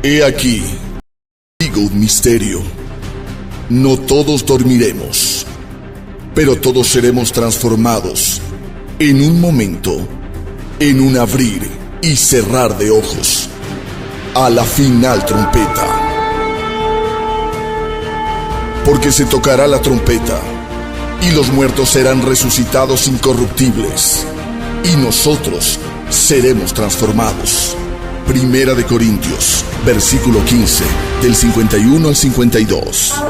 He aquí, digo un misterio. No todos dormiremos, pero todos seremos transformados en un momento, en un abrir y cerrar de ojos, a la final trompeta. Porque se tocará la trompeta, y los muertos serán resucitados incorruptibles, y nosotros seremos transformados. Primera de Corintios, versículo 15, del 51 al 52.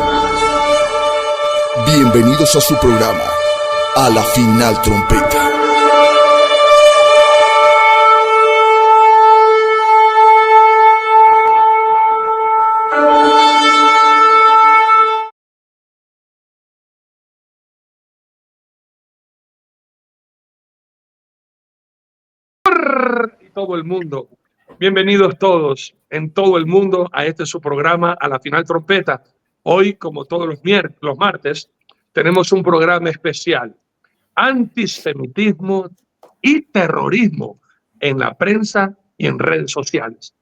Bienvenidos a su programa, A la Final Trompeta. Y todo el mundo. Bienvenidos todos en todo el mundo a este su programa, A la Final Trompeta. Hoy, como todos los martes, tenemos un programa especial: antisemitismo y terrorismo en la prensa y en redes sociales.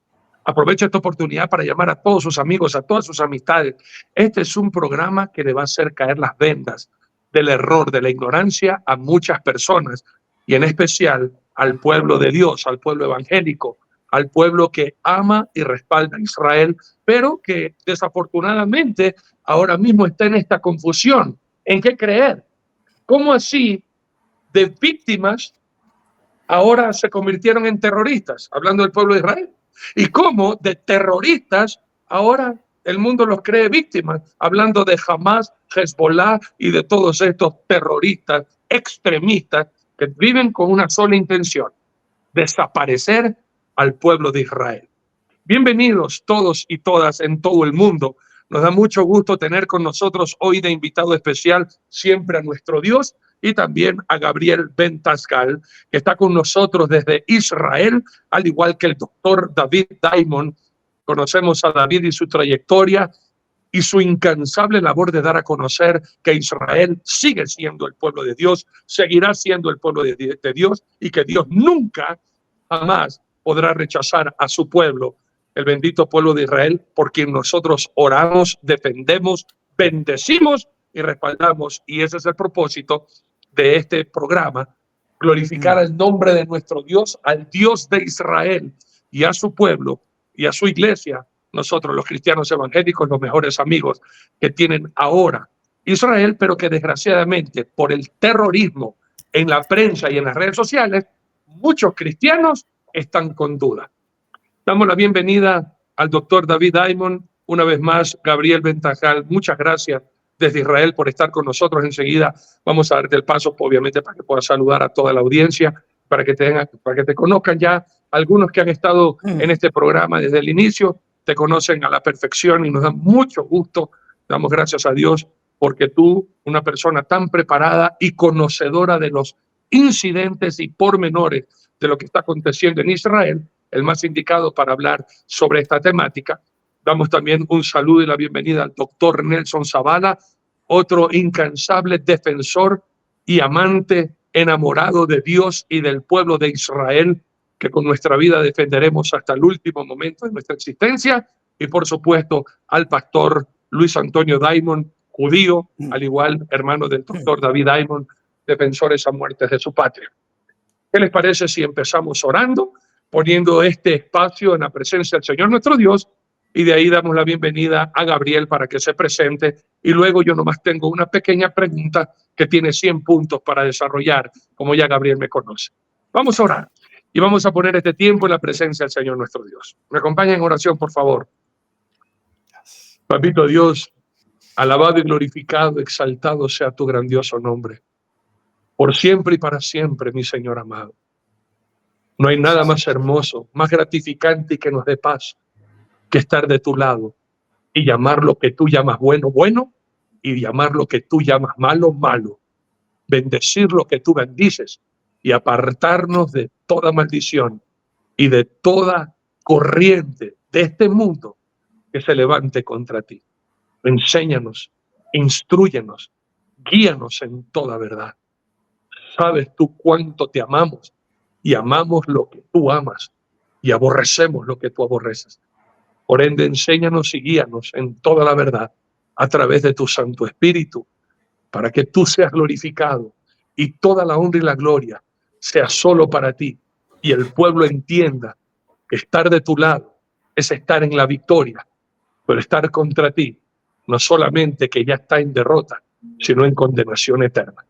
Aprovecho esta oportunidad para llamar a todos sus amigos, a todas sus amistades. Este es un programa que le va a hacer caer las vendas del error, de la ignorancia a muchas personas, y en especial al pueblo de Dios, al pueblo evangélico, al pueblo que ama y respalda a Israel, pero que desafortunadamente ahora mismo está en esta confusión. ¿En qué creer? ¿Cómo así de víctimas ahora se convirtieron en terroristas? Hablando del pueblo de Israel. ¿Y cómo de terroristas ahora el mundo los cree víctimas? Hablando de Hamas, Hezbollah y de todos estos terroristas extremistas que viven con una sola intención: desaparecer al pueblo de Israel. Bienvenidos todos y todas en todo el mundo. Nos da mucho gusto tener con nosotros hoy de invitado especial siempre a nuestro Dios, y también a Gabriel Ben Tascal, que está con nosotros desde Israel, al igual que el doctor David Diamond. Conocemos a David y su trayectoria y su incansable labor de dar a conocer que Israel sigue siendo el pueblo de Dios, seguirá siendo el pueblo de Dios, y que Dios nunca, jamás podrá rechazar a su pueblo, el bendito pueblo de Israel, por quien nosotros oramos, defendemos, bendecimos y respaldamos. Y ese es el propósito de este programa: glorificar el nombre de nuestro Dios, al Dios de Israel, y a su pueblo y a su iglesia. Nosotros, los cristianos evangélicos, los mejores amigos que tienen ahora Israel, pero que desgraciadamente por el terrorismo en la prensa y en las redes sociales, muchos cristianos están con duda. Damos la bienvenida al doctor David Diamond. Una vez más, Gabriel Ben Tascal, muchas gracias desde Israel por estar con nosotros. Enseguida vamos a darte el paso, obviamente, para que puedas saludar a toda la audiencia, para que te conozcan ya. Algunos que han estado en este programa desde el inicio te conocen a la perfección, y nos da mucho gusto. Damos gracias a Dios porque tú, una persona tan preparada y conocedora de los incidentes y pormenores de lo que está aconteciendo en Israel, el más indicado para hablar sobre esta temática. Damos también un saludo y la bienvenida al doctor Nelson Zavala, otro incansable defensor y amante enamorado de Dios y del pueblo de Israel, que con nuestra vida defenderemos hasta el último momento de nuestra existencia. Y por supuesto al pastor Luis Antonio Diamond, judío, al igual hermano del doctor David Diamond, defensores a muerte de su patria. ¿Qué les parece si empezamos orando, poniendo este espacio en la presencia del Señor nuestro Dios, y de ahí damos la bienvenida a Gabriel para que se presente, y luego yo nomás tengo una pequeña pregunta que tiene 100 puntos para desarrollar, como ya Gabriel me conoce? Vamos a orar y vamos a poner este tiempo en la presencia del Señor nuestro Dios. ¿Me acompañan en oración, por favor? Papito Dios, alabado y glorificado, exaltado sea tu grandioso nombre, por siempre y para siempre, mi Señor amado. No hay nada más hermoso, más gratificante y que nos dé paz que estar de tu lado y llamar lo que tú llamas bueno, bueno, y llamar lo que tú llamas malo, malo. Bendecir lo que tú bendices y apartarnos de toda maldición y de toda corriente de este mundo que se levante contra ti. Enséñanos, instrúyenos, guíanos en toda verdad. Sabes tú cuánto te amamos, y amamos lo que tú amas y aborrecemos lo que tú aborreces. Por ende, enséñanos y guíanos en toda la verdad a través de tu Santo Espíritu, para que tú seas glorificado y toda la honra y la gloria sea solo para ti, y el pueblo entienda que estar de tu lado es estar en la victoria, pero estar contra ti no solamente que ya está en derrota, sino en condenación eterna.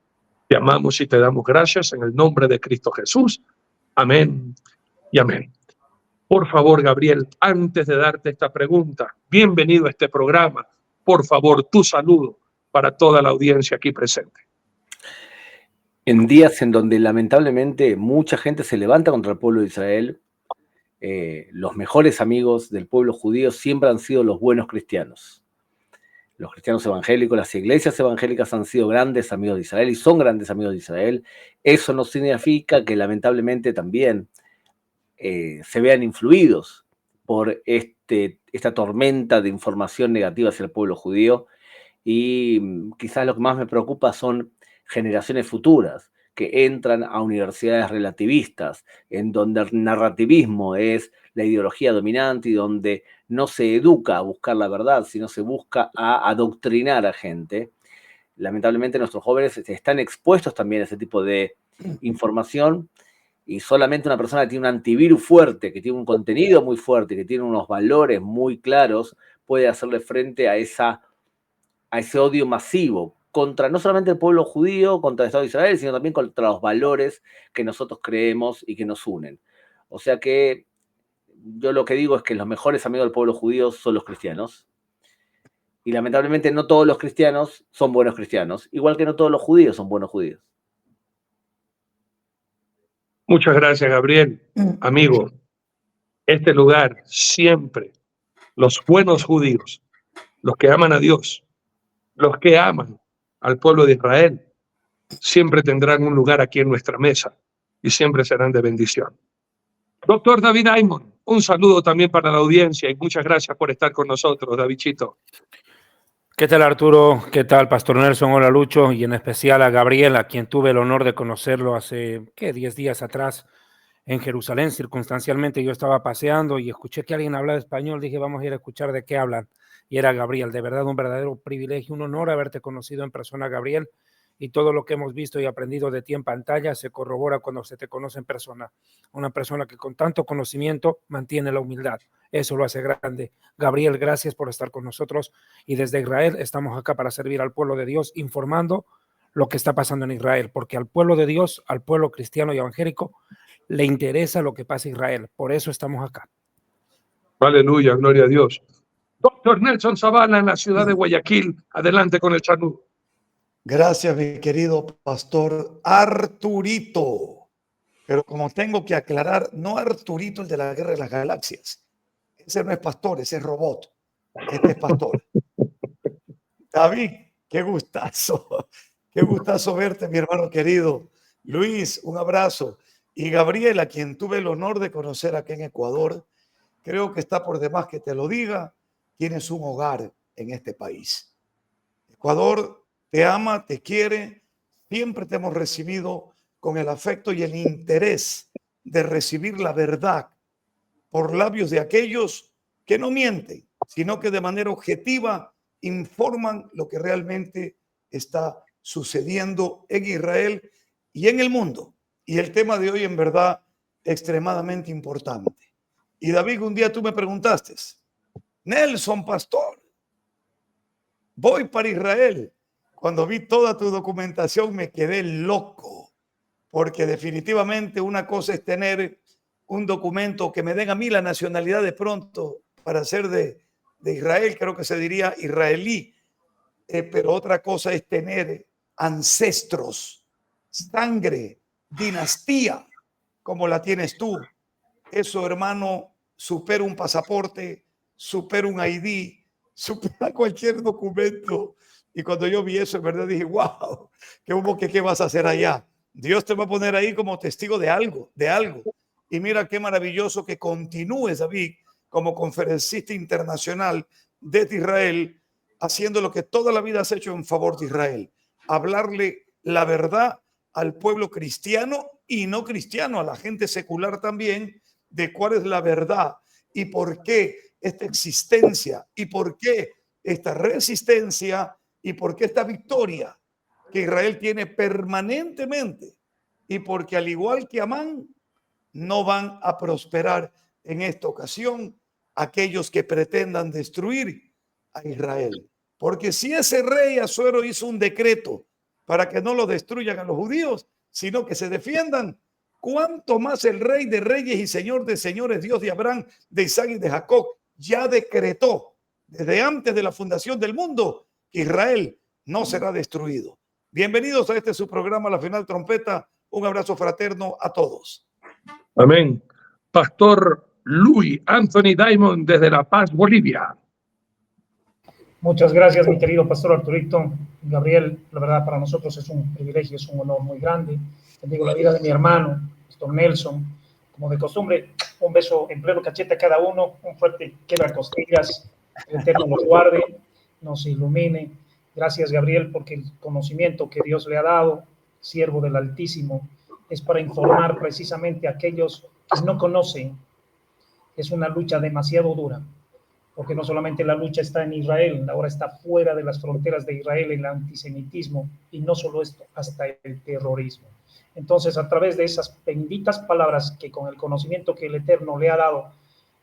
Te amamos y te damos gracias en el nombre de Cristo Jesús. Amén y amén. Por favor, Gabriel, antes de darte esta pregunta, bienvenido a este programa. Por favor, tu saludo para toda la audiencia aquí presente. En días en donde lamentablemente mucha gente se levanta contra el pueblo de Israel, los mejores amigos del pueblo judío siempre han sido los buenos cristianos. Los cristianos evangélicos, las iglesias evangélicas han sido grandes amigos de Israel y son grandes amigos de Israel. Eso no significa que lamentablemente también se vean influidos por esta tormenta de información negativa hacia el pueblo judío, y quizás lo que más me preocupa son generaciones futuras que entran a universidades relativistas, en donde el narrativismo es la ideología dominante y donde no se educa a buscar la verdad, sino se busca a adoctrinar a gente. Lamentablemente nuestros jóvenes están expuestos también a ese tipo de información, y solamente una persona que tiene un antivirus fuerte, que tiene un contenido muy fuerte, que tiene unos valores muy claros, puede hacerle frente a ese odio masivo contra no solamente el pueblo judío, contra el Estado de Israel, sino también contra los valores que nosotros creemos y que nos unen. O sea que yo lo que digo es que los mejores amigos del pueblo judío son los cristianos. Y lamentablemente no todos los cristianos son buenos cristianos, igual que no todos los judíos son buenos judíos. Muchas gracias, Gabriel. Amigo, este lugar siempre, los buenos judíos, los que aman a Dios, los que aman al pueblo de Israel, siempre tendrán un lugar aquí en nuestra mesa y siempre serán de bendición. Doctor David Aymon, un saludo también para la audiencia y muchas gracias por estar con nosotros, Davidchito. ¿Qué tal, Arturo? ¿Qué tal, Pastor Nelson? Hola, Lucho, y en especial a Gabriel, a quien tuve el honor de conocerlo hace, 10 días atrás en Jerusalén. Circunstancialmente yo estaba paseando y escuché que alguien hablaba español. Dije, vamos a ir a escuchar de qué hablan. Y era Gabriel. De verdad, un verdadero privilegio, un honor haberte conocido en persona, Gabriel. Y todo lo que hemos visto y aprendido de ti en pantalla se corrobora cuando se te conoce en persona. Una persona que con tanto conocimiento mantiene la humildad. Eso lo hace grande. Gabriel, gracias por estar con nosotros. Y desde Israel estamos acá para servir al pueblo de Dios, informando lo que está pasando en Israel. Porque al pueblo de Dios, al pueblo cristiano y evangélico, le interesa lo que pasa en Israel. Por eso estamos acá. Aleluya, gloria a Dios. Doctor Nelson Zavala en la ciudad de Guayaquil. Adelante con el saludo. Gracias, mi querido pastor Arturito. Pero como tengo que aclarar, no Arturito el de la Guerra de las Galaxias. Ese no es pastor, ese es robot. Este es pastor. David, qué gustazo. Qué gustazo verte, mi hermano querido. Luis, un abrazo. Y Gabriel, a quien tuve el honor de conocer aquí en Ecuador, creo que está por demás que te lo diga, tienes un hogar en este país. Ecuador te ama, te quiere, siempre te hemos recibido con el afecto y el interés de recibir la verdad por labios de aquellos que no mienten, sino que de manera objetiva informan lo que realmente está sucediendo en Israel y en el mundo. Y el tema de hoy en verdad extremadamente importante. Y David, un día tú me preguntaste, Nelson, pastor, voy para Israel. Cuando vi toda tu documentación me quedé loco, porque definitivamente una cosa es tener un documento que me den a mí la nacionalidad de pronto para ser de Israel, creo que se diría israelí, pero otra cosa es tener ancestros, sangre, dinastía, como la tienes tú. Eso, hermano, supera un pasaporte, supera un ID, supera cualquier documento. Y cuando yo vi eso, en verdad dije, wow, ¿qué vas a hacer allá? Dios te va a poner ahí como testigo de algo, de algo. Y mira qué maravilloso que continúes, David, como conferencista internacional desde Israel, haciendo lo que toda la vida has hecho en favor de Israel. Hablarle la verdad al pueblo cristiano y no cristiano, a la gente secular también, de cuál es la verdad y por qué esta existencia y por qué esta resistencia y por qué esta victoria que Israel tiene permanentemente, y porque al igual que Amán, no van a prosperar en esta ocasión aquellos que pretendan destruir a Israel. Porque si ese rey Asuero hizo un decreto para que no lo destruyan a los judíos, sino que se defiendan, ¿cuánto más el rey de reyes y señor de señores, Dios de Abraham, de Isaac y de Jacob, ya decretó desde antes de la fundación del mundo que Israel no será destruido? Bienvenidos a este su programa, La Final Trompeta. Un abrazo fraterno a todos. Amén. Pastor Luis Anthony Diamond desde La Paz, Bolivia. Muchas gracias, mi querido pastor Arturito. Gabriel, la verdad para nosotros es un privilegio, es un honor muy grande. Bendigo la vida de mi hermano, pastor Nelson. Como de costumbre, un beso en pleno cachete a cada uno, un fuerte quebracostillas. El Eterno los guarde, nos ilumine. Gracias, Gabriel, porque el conocimiento que Dios le ha dado, siervo del Altísimo, es para informar precisamente a aquellos que no conocen. Es una lucha demasiado dura, porque no solamente la lucha está en Israel, ahora está fuera de las fronteras de Israel el antisemitismo, y no solo esto, hasta el terrorismo. Entonces, a través de esas benditas palabras que con el conocimiento que el Eterno le ha dado,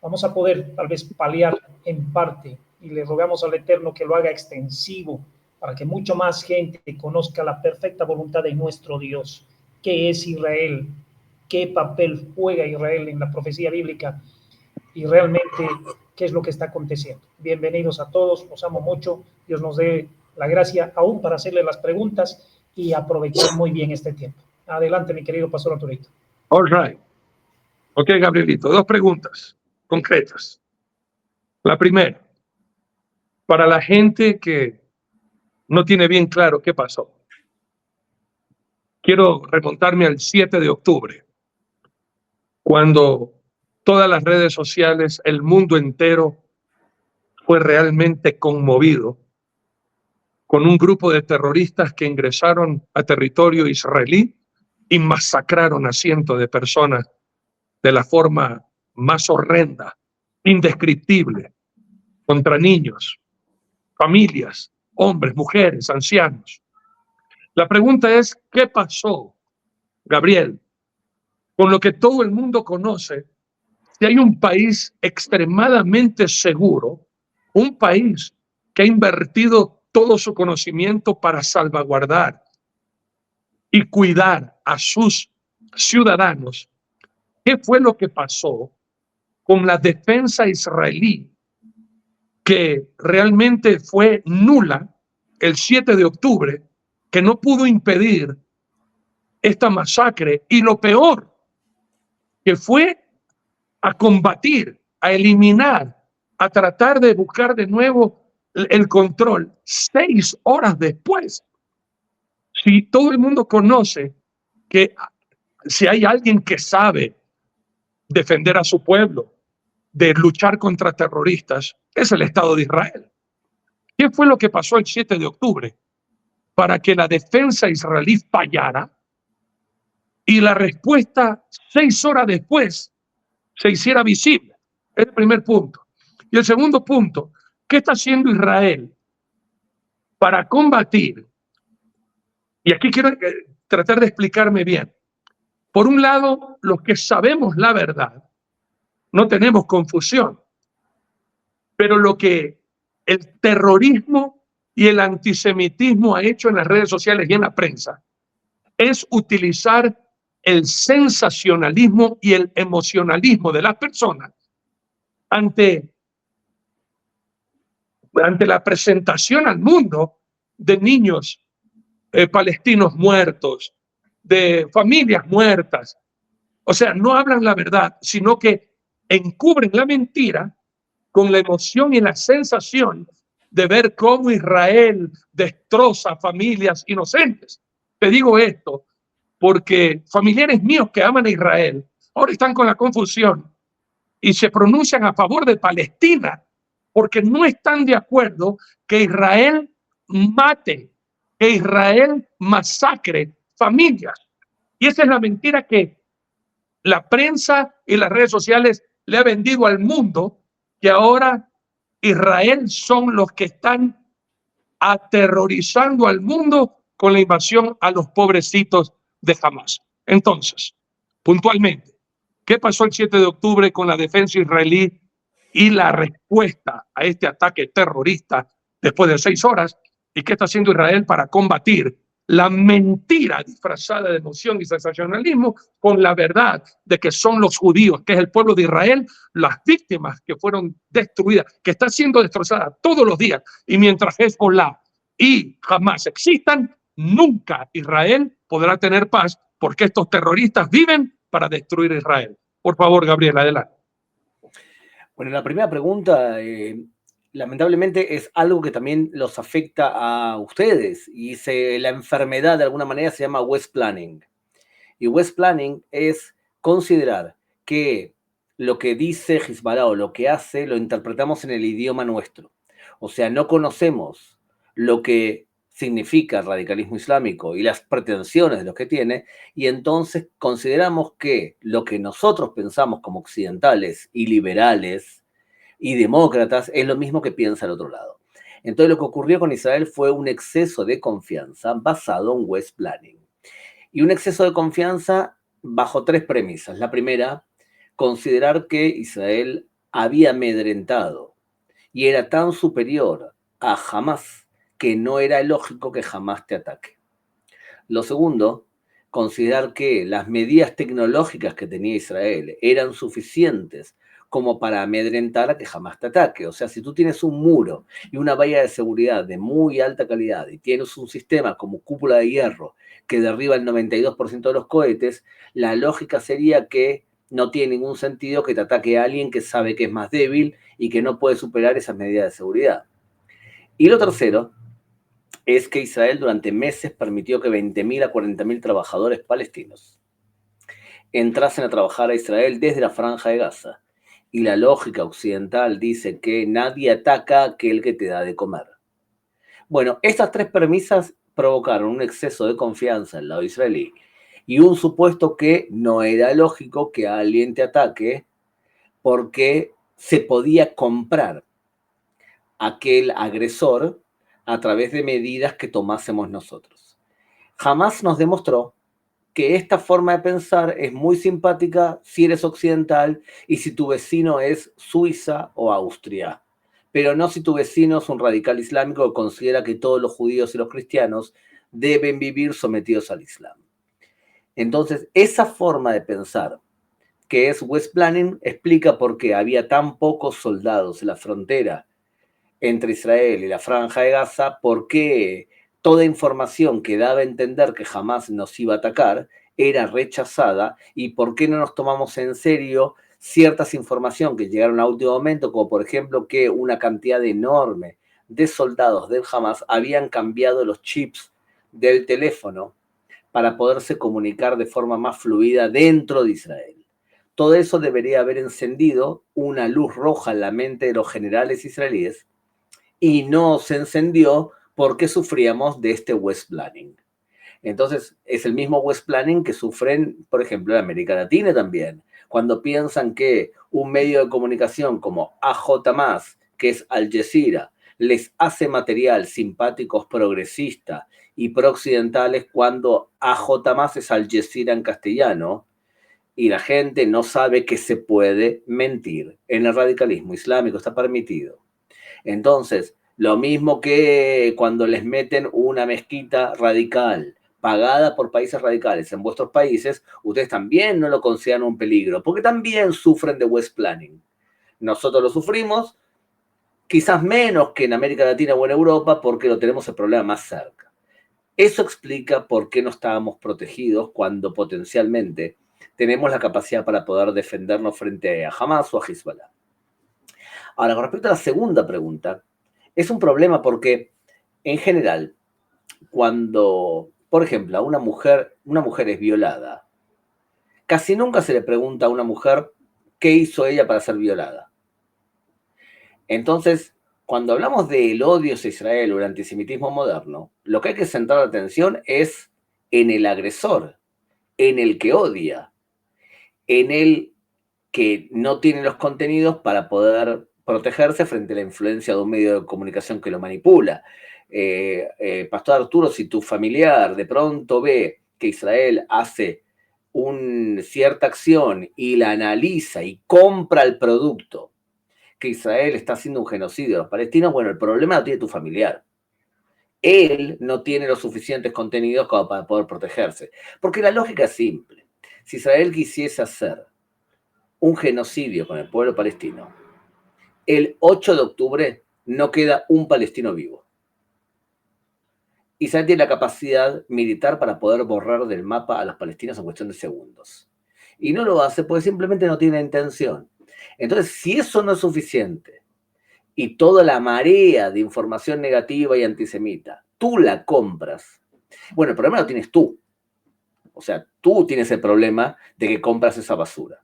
vamos a poder tal vez paliar en parte, y le rogamos al Eterno que lo haga extensivo, para que mucho más gente conozca la perfecta voluntad de nuestro Dios. ¿Qué es Israel? ¿Qué papel juega Israel en la profecía bíblica? Y realmente, ¿qué es lo que está aconteciendo? Bienvenidos a todos, los amo mucho. Dios nos dé la gracia aún para hacerle las preguntas y aprovechar muy bien este tiempo. Adelante, mi querido pastor Arturito. All right. Ok, Gabrielito, dos preguntas concretas. La primera, para la gente que no tiene bien claro qué pasó. Quiero remontarme al 7 de octubre, cuando todas las redes sociales, el mundo entero fue realmente conmovido con un grupo de terroristas que ingresaron a territorio israelí y masacraron a cientos de personas de la forma más horrenda, indescriptible, contra niños, familias, hombres, mujeres, ancianos. La pregunta es, ¿qué pasó, Gabriel, con lo que todo el mundo conoce? Si hay un país extremadamente seguro, un país que ha invertido todo su conocimiento para salvaguardar y cuidar a sus ciudadanos, ¿qué fue lo que pasó con la defensa israelí, que realmente fue nula el 7 de octubre, que no pudo impedir esta masacre? Y lo peor, que fue a combatir, a eliminar, a tratar de buscar de nuevo el control 6 horas después. Si todo el mundo conoce que si hay alguien que sabe defender a su pueblo, de luchar contra terroristas, es el Estado de Israel. ¿Qué fue lo que pasó el 7 de octubre para que la defensa israelí fallara y la respuesta 6 horas después se hiciera visible? Es el primer punto. Y el segundo punto, ¿qué está haciendo Israel para combatir? Y aquí quiero tratar de explicarme bien. Por un lado, los que sabemos la verdad, no tenemos confusión. Pero lo que el terrorismo y el antisemitismo ha hecho en las redes sociales y en la prensa es utilizar el sensacionalismo y el emocionalismo de las personas ante la presentación al mundo de niños palestinos muertos, de familias muertas. O sea, no hablan la verdad, sino que encubren la mentira con la emoción y la sensación de ver cómo Israel destroza familias inocentes. Te digo esto porque familiares míos que aman a Israel ahora están con la confusión y se pronuncian a favor de Palestina porque no están de acuerdo que Israel mate, que Israel masacre familias. Y esa es la mentira que la prensa y las redes sociales le ha vendido al mundo que ahora Israel son los que están aterrorizando al mundo con la invasión a los pobrecitos de Hamas. Entonces, puntualmente, ¿qué pasó el 7 de octubre con la defensa israelí y la respuesta a este ataque terrorista después de 6 horas? ¿Y qué está haciendo Israel para combatir la mentira disfrazada de emoción y sensacionalismo con la verdad de que son los judíos, que es el pueblo de Israel, las víctimas que fueron destruidas, que está siendo destrozada todos los días? Y mientras Hezbollah y Hamas existan, nunca Israel podrá tener paz, porque estos terroristas viven para destruir Israel. Por favor, Gabriel, adelante. Bueno, la primera pregunta, lamentablemente, es algo que también los afecta a ustedes, y la enfermedad de alguna manera se llama West Planning. Y West Planning es considerar que lo que dice Hezbollah o lo que hace lo interpretamos en el idioma nuestro. O sea, no conocemos lo que significa el radicalismo islámico y las pretensiones de los que tiene, y entonces consideramos que lo que nosotros pensamos como occidentales y liberales y demócratas es lo mismo que piensa el otro lado. Entonces lo que ocurrió con Israel fue un exceso de confianza basado en West Planning. Y un exceso de confianza bajo 3 premisas. La primera, considerar que Israel había amedrentado y era tan superior a Hamas que no era lógico que Hamas te ataque. Lo segundo, considerar que las medidas tecnológicas que tenía Israel eran suficientes como para amedrentar a que Hamas te ataque. O sea, si tú tienes un muro y una valla de seguridad de muy alta calidad y tienes un sistema como cúpula de hierro que derriba el 92% de los cohetes, la lógica sería que no tiene ningún sentido que te ataque a alguien que sabe que es más débil y que no puede superar esas medidas de seguridad. Y lo tercero es que Israel durante meses permitió que 20.000 a 40.000 trabajadores palestinos entrasen a trabajar a Israel desde la Franja de Gaza. Y la lógica occidental dice que nadie ataca a aquel que te da de comer. Bueno, estas 3 premisas provocaron un exceso de confianza en el lado israelí y un supuesto que no era lógico que alguien te ataque porque se podía comprar aquel agresor a través de medidas que tomásemos nosotros. Jamás nos demostró que esta forma de pensar es muy simpática si eres occidental y si tu vecino es Suiza o Austria, pero no si tu vecino es un radical islámico que considera que todos los judíos y los cristianos deben vivir sometidos al Islam. Entonces, esa forma de pensar, que es West Planning, explica por qué había tan pocos soldados en la frontera entre Israel y la Franja de Gaza, por qué toda información que daba a entender que jamás nos iba a atacar era rechazada y por qué no nos tomamos en serio ciertas informaciones que llegaron a último momento, como por ejemplo que una cantidad enorme de soldados del Hamas habían cambiado los chips del teléfono para poderse comunicar de forma más fluida dentro de Israel. Todo eso debería haber encendido una luz roja en la mente de los generales israelíes y no se encendió porque sufríamos de este West Planning. Entonces, es el mismo West Planning que sufren, por ejemplo, en América Latina también, cuando piensan que un medio de comunicación como AJ+, que es Al Jazeera, les hace material simpáticos, progresistas y pro-occidentales, cuando AJ+ es Al Jazeera en castellano, y la gente no sabe que se puede mentir. En el radicalismo islámico está permitido. Entonces, lo mismo que cuando les meten una mezquita radical pagada por países radicales en vuestros países, ustedes también no lo consideran un peligro, porque también sufren de West Planning. Nosotros lo sufrimos, quizás menos que en América Latina o en Europa, porque lo tenemos el problema más cerca. Eso explica por qué no estábamos protegidos cuando potencialmente tenemos la capacidad para poder defendernos frente a Hamas o a Hezbollah. Ahora, con respecto a la segunda pregunta, es un problema porque, en general, cuando, por ejemplo, una mujer es violada, casi nunca se le pregunta a una mujer qué hizo ella para ser violada. Entonces, cuando hablamos del odio hacia Israel o el antisemitismo moderno, lo que hay que centrar la atención es en el agresor, en el que odia, en el que no tiene los contenidos para poder protegerse frente a la influencia de un medio de comunicación que lo manipula. Pastor Arturo, si tu familiar de pronto ve que Israel hace cierta acción y la analiza y compra el producto, que Israel está haciendo un genocidio a los palestinos, bueno, el problema lo tiene tu familiar. Él no tiene los suficientes contenidos como para poder protegerse. Porque la lógica es simple. Si Israel quisiese hacer un genocidio con el pueblo palestino, el 8 de octubre no queda un palestino vivo. Israel tiene la capacidad militar para poder borrar del mapa a los palestinos en cuestión de segundos. Y no lo hace porque simplemente no tiene intención. Entonces, si eso no es suficiente y toda la marea de información negativa y antisemita, tú la compras, bueno, el problema lo tienes tú. O sea, tú tienes el problema de que compras esa basura.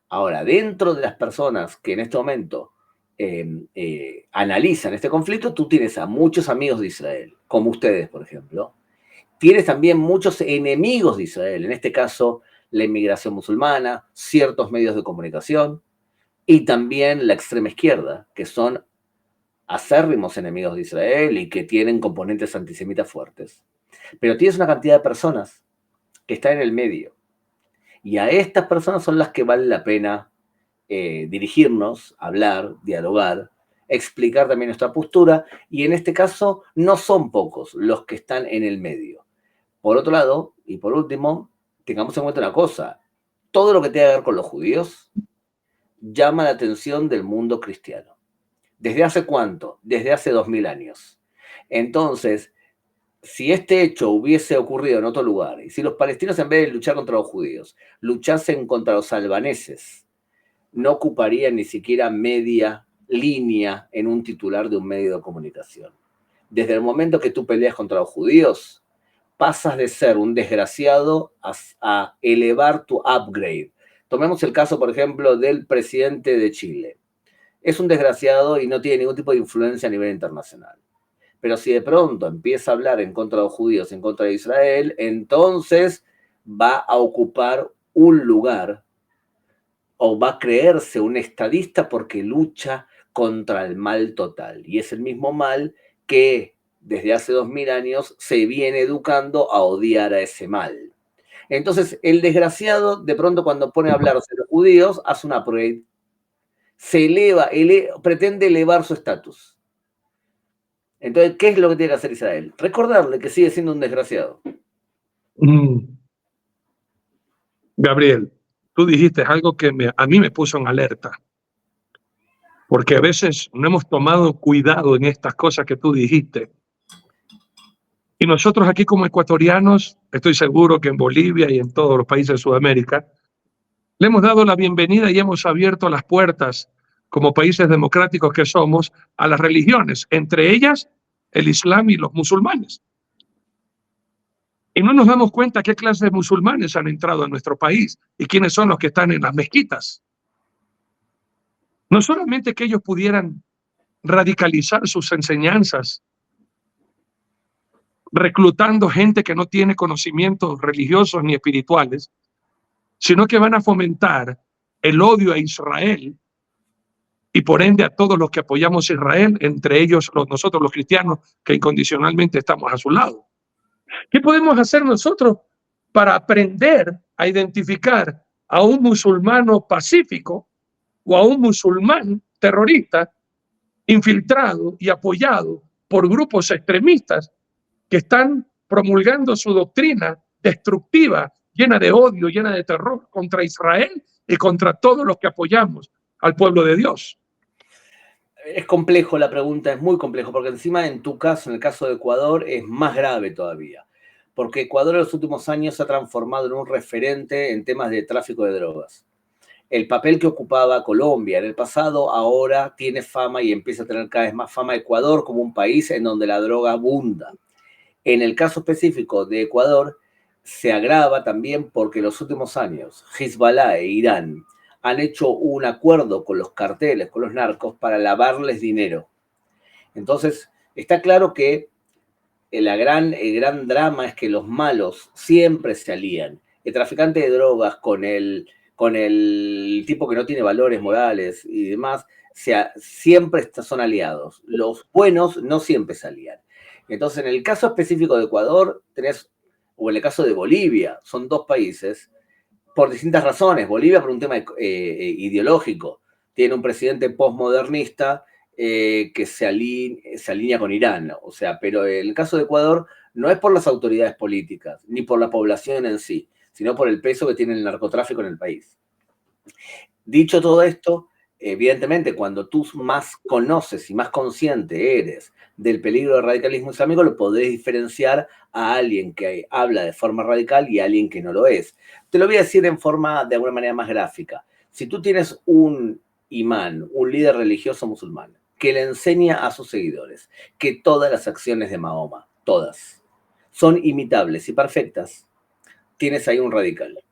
Ahora, dentro de las personas que en este momento analizan este conflicto, tú tienes a muchos amigos de Israel, como ustedes, por ejemplo. Tienes también muchos enemigos de Israel, en este caso la inmigración musulmana, ciertos medios de comunicación y también la extrema izquierda, que son acérrimos enemigos de Israel y que tienen componentes antisemitas fuertes. Pero tienes una cantidad de personas que están en el medio. Y a estas personas son las que vale la pena dirigirnos, hablar, dialogar, explicar también nuestra postura, y en este caso no son pocos los que están en el medio. Por otro lado, y por último, tengamos en cuenta una cosa, todo lo que tenga que ver con los judíos llama la atención del mundo cristiano. ¿Desde hace cuánto? Desde hace 2000 años. Entonces, si este hecho hubiese ocurrido en otro lugar, y si los palestinos en vez de luchar contra los judíos, luchasen contra los albaneses, no ocuparían ni siquiera media línea en un titular de un medio de comunicación. Desde el momento que tú peleas contra los judíos, pasas de ser un desgraciado a elevar tu upgrade. Tomemos el caso, por ejemplo, del presidente de Chile. Es un desgraciado y no tiene ningún tipo de influencia a nivel internacional. Pero si de pronto empieza a hablar en contra de los judíos, en contra de Israel, entonces va a ocupar un lugar o va a creerse un estadista porque lucha contra el mal total. Y es el mismo mal que desde hace 2000 años se viene educando a odiar a ese mal. Entonces, el desgraciado, de pronto cuando pone a hablar de los judíos, hace una upgrade, se eleva, pretende elevar su estatus. Entonces, ¿qué es lo que tiene que hacer Israel? Recordarle que sigue siendo un desgraciado. Gabriel, tú dijiste algo que a mí me puso en alerta, porque a veces no hemos tomado cuidado en estas cosas que tú dijiste. Y nosotros aquí como ecuatorianos, estoy seguro que en Bolivia y en todos los países de Sudamérica, le hemos dado la bienvenida y hemos abierto las puertas como países democráticos que somos a las religiones, entre ellas el Islam y los musulmanes. Y no nos damos cuenta qué clase de musulmanes han entrado a nuestro país y quiénes son los que están en las mezquitas. No solamente que ellos pudieran radicalizar sus enseñanzas, reclutando gente que no tiene conocimientos religiosos ni espirituales, sino que van a fomentar el odio a Israel y por ende a todos los que apoyamos a Israel, entre ellos nosotros los cristianos que incondicionalmente estamos a su lado. ¿Qué podemos hacer nosotros para aprender a identificar a un musulmano pacífico o a un musulmán terrorista infiltrado y apoyado por grupos extremistas que están promulgando su doctrina destructiva, llena de odio, llena de terror contra Israel y contra todos los que apoyamos al pueblo de Dios? Es complejo la pregunta, es muy complejo, porque encima en tu caso, en el caso de Ecuador, es más grave todavía, porque Ecuador en los últimos años se ha transformado en un referente en temas de tráfico de drogas. El papel que ocupaba Colombia en el pasado ahora tiene fama y empieza a tener cada vez más fama Ecuador como un país en donde la droga abunda. En el caso específico de Ecuador, se agrava también porque en los últimos años Hezbollah e Irán han hecho un acuerdo con los carteles, con los narcos, para lavarles dinero. Entonces, está claro que el gran drama es que los malos siempre se alían. El traficante de drogas con el con el tipo que no tiene valores morales y demás, siempre son aliados. Los buenos no siempre se alían. Entonces, en el caso específico de Ecuador, o en el caso de Bolivia, son dos países por distintas razones. Bolivia por un tema ideológico. Tiene un presidente postmodernista que se alinea con Irán. O sea, pero en el caso de Ecuador no es por las autoridades políticas, ni por la población en sí, sino por el peso que tiene el narcotráfico en el país. Dicho todo esto, evidentemente, cuando tú más conoces y más consciente eres del peligro del radicalismo islámico, lo podés diferenciar a alguien que habla de forma radical y a alguien que no lo es. Te lo voy a decir en forma, de alguna manera, más gráfica. Si tú tienes un imán, un líder religioso musulmán, que le enseña a sus seguidores que todas las acciones de Mahoma, todas, son imitables y perfectas, tienes ahí un radical.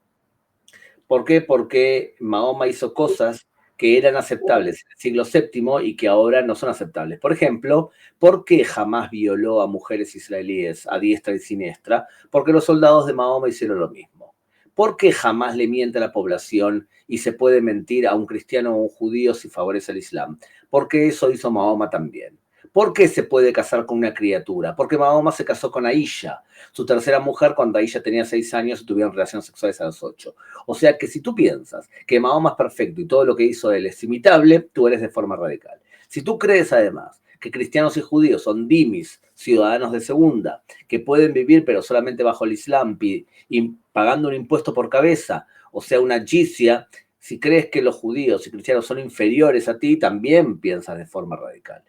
¿Por qué? Porque Mahoma hizo cosas que eran aceptables en el siglo VII y que ahora no son aceptables. Por ejemplo, ¿por qué jamás violó a mujeres israelíes a diestra y siniestra? Porque los soldados de Mahoma hicieron lo mismo. ¿Por qué jamás le miente a la población y se puede mentir a un cristiano o un judío si favorece el Islam? Porque eso hizo Mahoma también. ¿Por qué se puede casar con una criatura? Porque Mahoma se casó con Aisha, su tercera mujer, cuando Aisha tenía 6 años y tuvieron relaciones sexuales a los 8. O sea que si tú piensas que Mahoma es perfecto y todo lo que hizo él es imitable, tú eres de forma radical. Si tú crees además que cristianos y judíos son dhimis, ciudadanos de segunda, que pueden vivir pero solamente bajo el Islam y pagando un impuesto por cabeza, o sea, una jizya, si crees que los judíos y cristianos son inferiores a ti, también piensas de forma radical.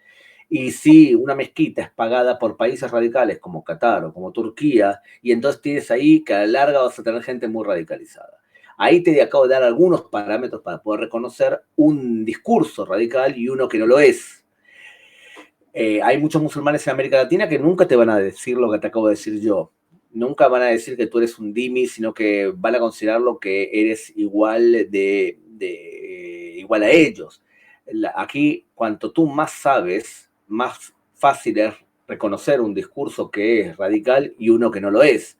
Y si una mezquita es pagada por países radicales como Qatar o como Turquía, y entonces tienes ahí que a la larga vas a tener gente muy radicalizada. Ahí te acabo de dar algunos parámetros para poder reconocer un discurso radical y uno que no lo es. Hay muchos musulmanes en América Latina que nunca te van a decir lo que te acabo de decir yo. Nunca van a decir que tú eres un dhimmi, sino que van a considerarlo que eres igual igual a ellos. Aquí, cuanto tú más sabes, más fácil es reconocer un discurso que es radical y uno que no lo es.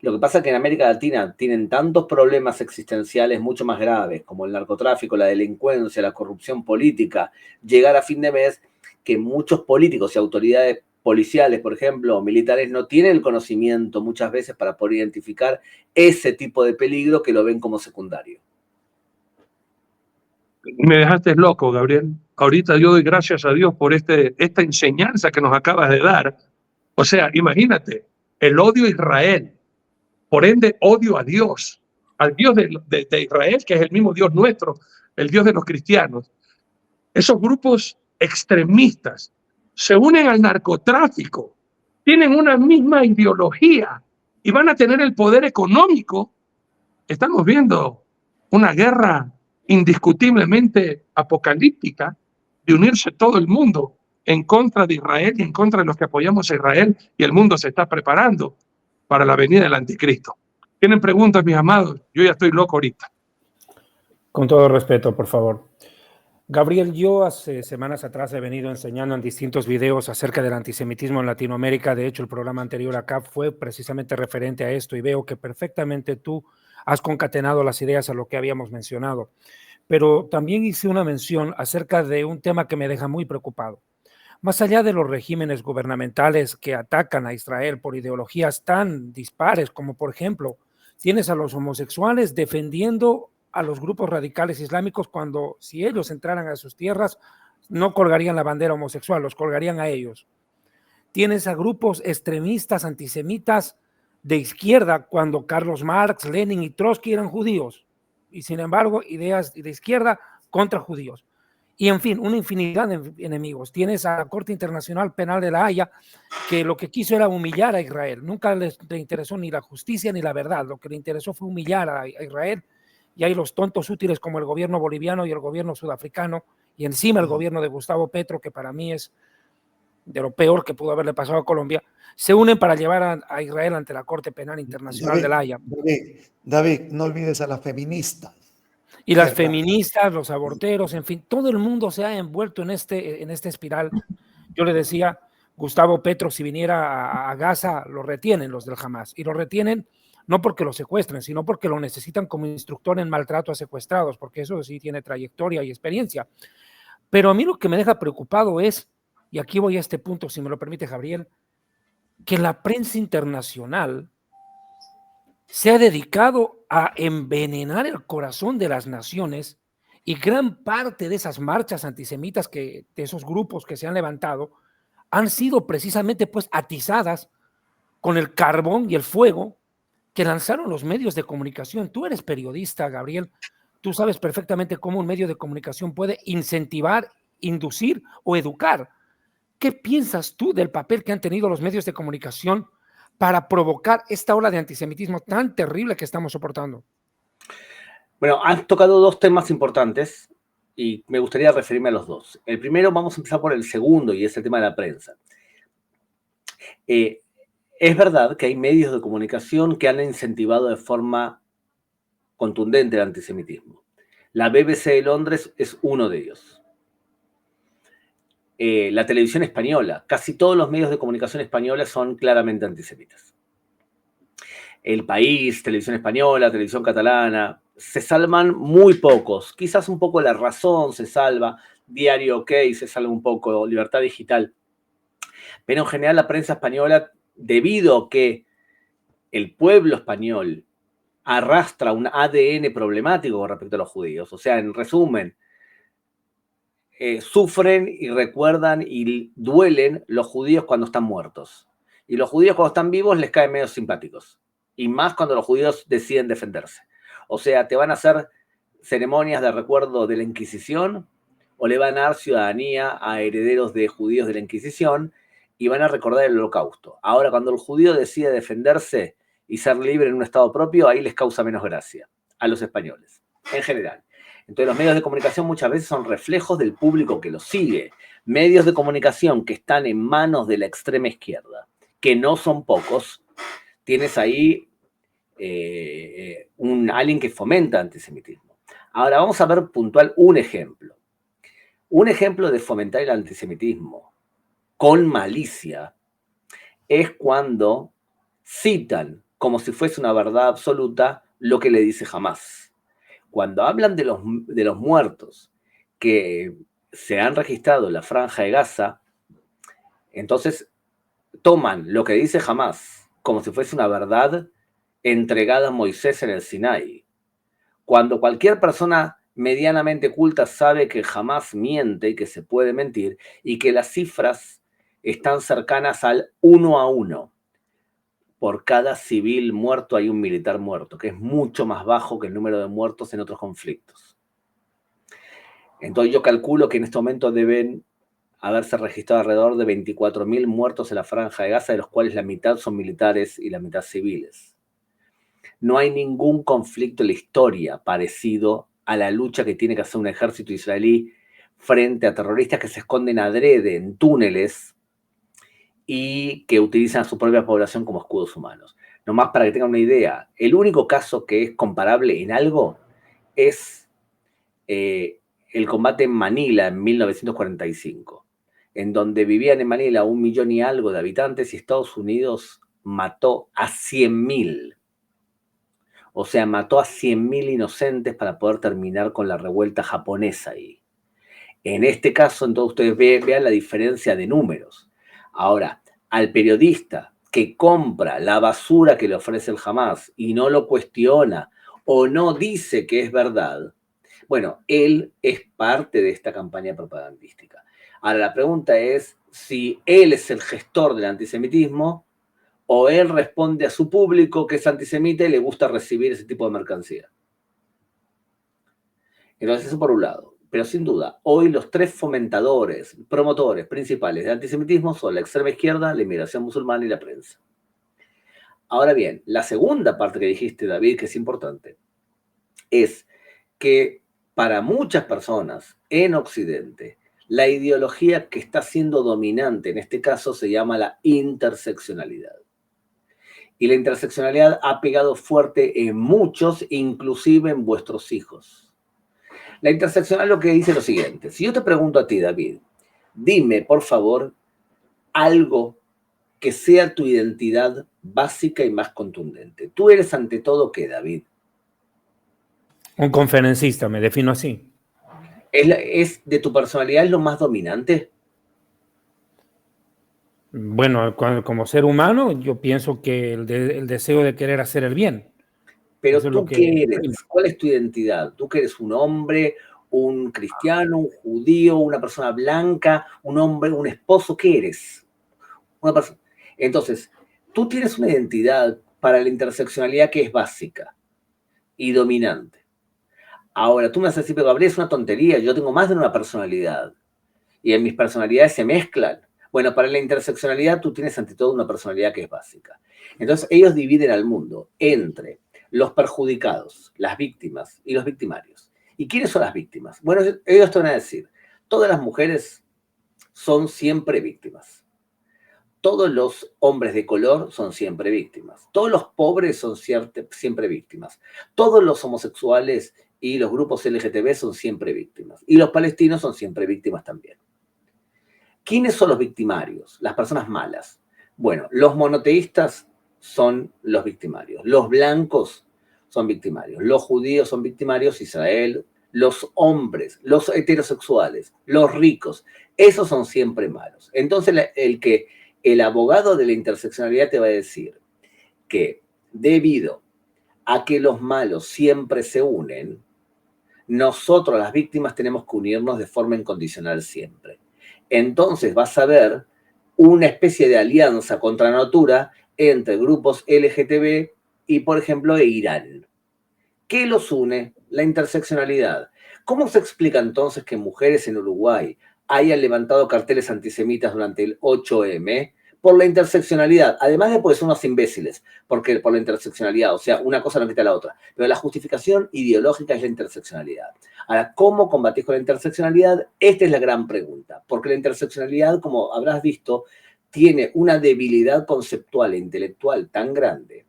Lo que pasa es que en América Latina tienen tantos problemas existenciales mucho más graves, como el narcotráfico, la delincuencia, la corrupción política, llegar a fin de mes, que muchos políticos y autoridades policiales, por ejemplo, o militares, no tienen el conocimiento muchas veces para poder identificar ese tipo de peligro que lo ven como secundario. Me dejaste loco, Gabriel. Ahorita yo doy gracias a Dios por esta enseñanza que nos acabas de dar. O sea, imagínate, el odio a Israel, por ende odio a Dios, al Dios de Israel, que es el mismo Dios nuestro, el Dios de los cristianos. Esos grupos extremistas se unen al narcotráfico, tienen una misma ideología y van a tener el poder económico. Estamos viendo una guerra indiscutiblemente apocalíptica de unirse todo el mundo en contra de Israel y en contra de los que apoyamos a Israel, y el mundo se está preparando para la venida del anticristo. ¿Tienen preguntas, mis amados? Yo ya estoy loco ahorita. Con todo respeto, por favor. Gabriel, yo hace semanas atrás he venido enseñando en distintos videos acerca del antisemitismo en Latinoamérica. De hecho, el programa anterior acá fue precisamente referente a esto y veo que perfectamente tú has concatenado las ideas a lo que habíamos mencionado. Pero también hice una mención acerca de un tema que me deja muy preocupado. Más allá de los regímenes gubernamentales que atacan a Israel por ideologías tan dispares como, por ejemplo, tienes a los homosexuales defendiendo a los grupos radicales islámicos cuando, si ellos entraran a sus tierras, no colgarían la bandera homosexual, los colgarían a ellos. Tienes a grupos extremistas antisemitas de izquierda cuando Carlos Marx, Lenin y Trotsky eran judíos, y sin embargo ideas de izquierda contra judíos. Y en fin, una infinidad de enemigos. Tienes a la Corte Internacional Penal de la Haya, que lo que quiso era humillar a Israel. Nunca le interesó ni la justicia ni la verdad. Lo que le interesó fue humillar a Israel. Y hay los tontos útiles como el gobierno boliviano y el gobierno sudafricano, y encima el gobierno de Gustavo Petro, que para mí es de lo peor que pudo haberle pasado a Colombia, se unen para llevar a Israel ante la Corte Penal Internacional de la Haya. David, no olvides a las feministas. Y las feministas, los aborteros, en fin, todo el mundo se ha envuelto en esta espiral. Yo le decía, Gustavo Petro, si viniera a Gaza, lo retienen los del Hamas, y lo retienen no porque lo secuestren, sino porque lo necesitan como instructor en maltrato a secuestrados, porque eso sí tiene trayectoria y experiencia. Pero a mí lo que me deja preocupado es, y aquí voy a este punto, si me lo permite Gabriel, que la prensa internacional se ha dedicado a envenenar el corazón de las naciones, y gran parte de esas marchas antisemitas, de esos grupos que se han levantado, han sido precisamente pues atizadas con el carbón y el fuego que lanzaron los medios de comunicación. Tú eres periodista, Gabriel, tú sabes perfectamente cómo un medio de comunicación puede incentivar, inducir o educar. ¿Qué piensas tú del papel que han tenido los medios de comunicación para provocar esta ola de antisemitismo tan terrible que estamos soportando? Bueno, has tocado dos temas importantes y me gustaría referirme a los dos. El primero, vamos a empezar por el segundo, y es el tema de la prensa. Es verdad que hay medios de comunicación que han incentivado de forma contundente el antisemitismo. La BBC de Londres es uno de ellos. La televisión española, casi todos los medios de comunicación españoles son claramente antisemitas. El País, Televisión Española, Televisión Catalana, se salvan muy pocos. Quizás un poco La Razón se salva, Diario OK se salva un poco, Libertad Digital. Pero en general la prensa española, debido a que el pueblo español arrastra un ADN problemático con respecto a los judíos, o sea, en resumen, sufren y recuerdan y duelen los judíos cuando están muertos. Y los judíos cuando están vivos les caen medio simpáticos. Y más cuando los judíos deciden defenderse. O sea, te van a hacer ceremonias de recuerdo de la Inquisición, o le van a dar ciudadanía a herederos de judíos de la Inquisición, y van a recordar el Holocausto. Ahora, cuando el judío decide defenderse y ser libre en un estado propio, ahí les causa menos gracia a los españoles, en general. Entonces, los medios de comunicación muchas veces son reflejos del público que los sigue. Medios de comunicación que están en manos de la extrema izquierda, que no son pocos. Tienes ahí alguien que fomenta antisemitismo. Ahora, vamos a ver puntual un ejemplo. Un ejemplo de fomentar el antisemitismo con malicia es cuando citan como si fuese una verdad absoluta lo que le dice Hamás. Cuando hablan de los muertos que se han registrado en la Franja de Gaza, entonces toman lo que dice Hamás como si fuese una verdad entregada a Moisés en el Sinaí. Cuando cualquier persona medianamente culta sabe que Hamás miente y que se puede mentir, y que las cifras están cercanas al 1 a 1. Por cada civil muerto hay un militar muerto, que es mucho más bajo que el número de muertos en otros conflictos. Entonces yo calculo que en este momento deben haberse registrado alrededor de 24.000 muertos en la Franja de Gaza, de los cuales la mitad son militares y la mitad civiles. No hay ningún conflicto en la historia parecido a la lucha que tiene que hacer un ejército israelí frente a terroristas que se esconden adrede en túneles y que utilizan a su propia población como escudos humanos. Nomás para que tengan una idea, el único caso que es comparable en algo es el combate en Manila en 1945, en donde vivían en Manila 1 millón y algo de habitantes y Estados Unidos mató a 100.000. O sea, mató a 100.000 inocentes para poder terminar con la revuelta japonesa ahí. En este caso, entonces ustedes vean la diferencia de números. Ahora, al periodista que compra la basura que le ofrece el Hamás y no lo cuestiona o no dice que es verdad, bueno, él es parte de esta campaña propagandística. Ahora, la pregunta es si él es el gestor del antisemitismo o él responde a su público que es antisemita y le gusta recibir ese tipo de mercancía. Entonces, eso por un lado. Pero sin duda, hoy los tres fomentadores, promotores principales del antisemitismo son la extrema izquierda, la inmigración musulmana y la prensa. Ahora bien, la segunda parte que dijiste, David, que es importante, es que para muchas personas en Occidente, la ideología que está siendo dominante en este caso se llama la interseccionalidad. Y la interseccionalidad ha pegado fuerte en muchos, inclusive en vuestros hijos. La interseccional lo que dice lo siguiente. Si yo te pregunto a ti, David, dime, por favor, algo que sea tu identidad básica y más contundente. ¿Tú eres ante todo qué, David? Un conferencista, me defino así. ¿Es de tu personalidad lo más dominante? Bueno, como ser humano, yo pienso que el deseo de querer hacer el bien. Pero Eso es tú, lo que ¿qué eres? prima. ¿Cuál es tu identidad? ¿Tú que eres un hombre, un cristiano, un judío, una persona blanca, un hombre, un esposo? ¿Qué eres? Una persona. Entonces, tú tienes una identidad para la interseccionalidad que es básica y dominante. Ahora, tú me vas a decir, pero Gabriel, es una tontería, yo tengo más de una personalidad y en mis personalidades se mezclan. Bueno, para la interseccionalidad tú tienes ante todo una personalidad que es básica. Entonces, ellos dividen al mundo entre los perjudicados, las víctimas y los victimarios. ¿Y quiénes son las víctimas? Bueno, ellos te van a decir, todas las mujeres son siempre víctimas. Todos los hombres de color son siempre víctimas. Todos los pobres son siempre víctimas. Todos los homosexuales y los grupos LGTB son siempre víctimas. Y los palestinos son siempre víctimas también. ¿Quiénes son los victimarios? Las personas malas. Bueno, los monoteístas son los victimarios. Los blancos son victimarios. Los judíos son victimarios, Israel. Los hombres, los heterosexuales, los ricos, esos son siempre malos. Entonces, el abogado de la interseccionalidad te va a decir que debido a que los malos siempre se unen, nosotros, las víctimas, tenemos que unirnos de forma incondicional siempre. Entonces vas a ver una especie de alianza contra natura entre grupos LGTB y, por ejemplo, Irán. ¿Qué los une? La interseccionalidad. ¿Cómo se explica entonces que mujeres en Uruguay hayan levantado carteles antisemitas durante el 8M? Por la interseccionalidad, además de pues unos imbéciles, porque por la interseccionalidad, o sea, una cosa no quita la otra, pero la justificación ideológica es la interseccionalidad. Ahora, ¿cómo combatís con la interseccionalidad? Esta es la gran pregunta, porque la interseccionalidad, como habrás visto, tiene una debilidad conceptual e intelectual tan grande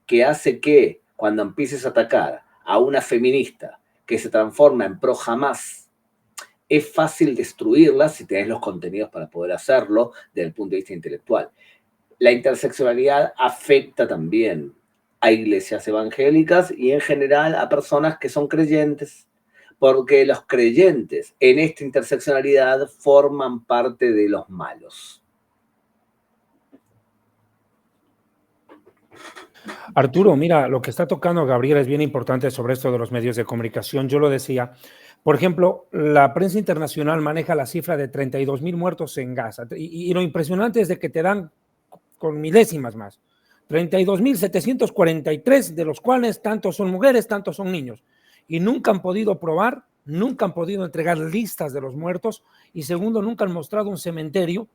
que hace que cuando empieces a atacar a una feminista que se transforma en pro Hamás, es fácil destruirla si tenés los contenidos para poder hacerlo desde el punto de vista intelectual. La interseccionalidad afecta también a iglesias evangélicas y en general a personas que son creyentes, porque los creyentes en esta interseccionalidad forman parte de los malos. Arturo, mira, lo que está tocando Gabriel es bien importante sobre esto de los medios de comunicación. Yo lo decía, por ejemplo, la prensa internacional maneja la cifra de 32,000 muertos en Gaza y lo impresionante es de que te dan con milésimas más. 32,743, de los cuales tantos son mujeres, tantos son niños. Y nunca han podido probar, nunca han podido entregar listas de los muertos y segundo, nunca han mostrado un cementerio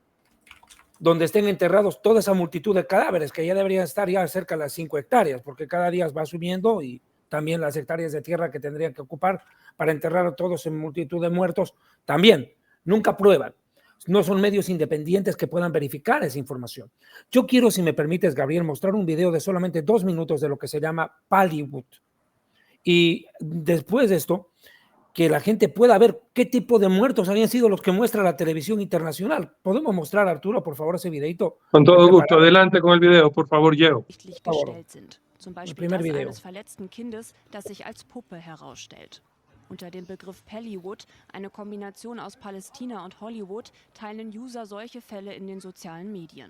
donde estén enterrados toda esa multitud de cadáveres que ya deberían estar ya cerca de las 5 hectáreas, porque cada día va subiendo y también las hectáreas de tierra que tendrían que ocupar para enterrar a todos en multitud de muertos, también, nunca prueban. No son medios independientes que puedan verificar esa información. Yo quiero, si me permites, Gabriel, mostrar un video de solamente 2 minutos de lo que se llama Pallywood. Y después de esto, que la gente pueda ver qué tipo de muertos habían sido los que muestra la televisión internacional. ¿Podemos mostrar, Arturo, por favor, ese videito? Con todo gusto. Adelante con el video, por favor, Diego. Zum Beispiel das eines verletzten Kindes, das sich als Puppe herausstellt. Unter dem Begriff Pallywood, eine Kombination aus Palästina und Hollywood, teilen User solche Fälle in den sozialen Medien.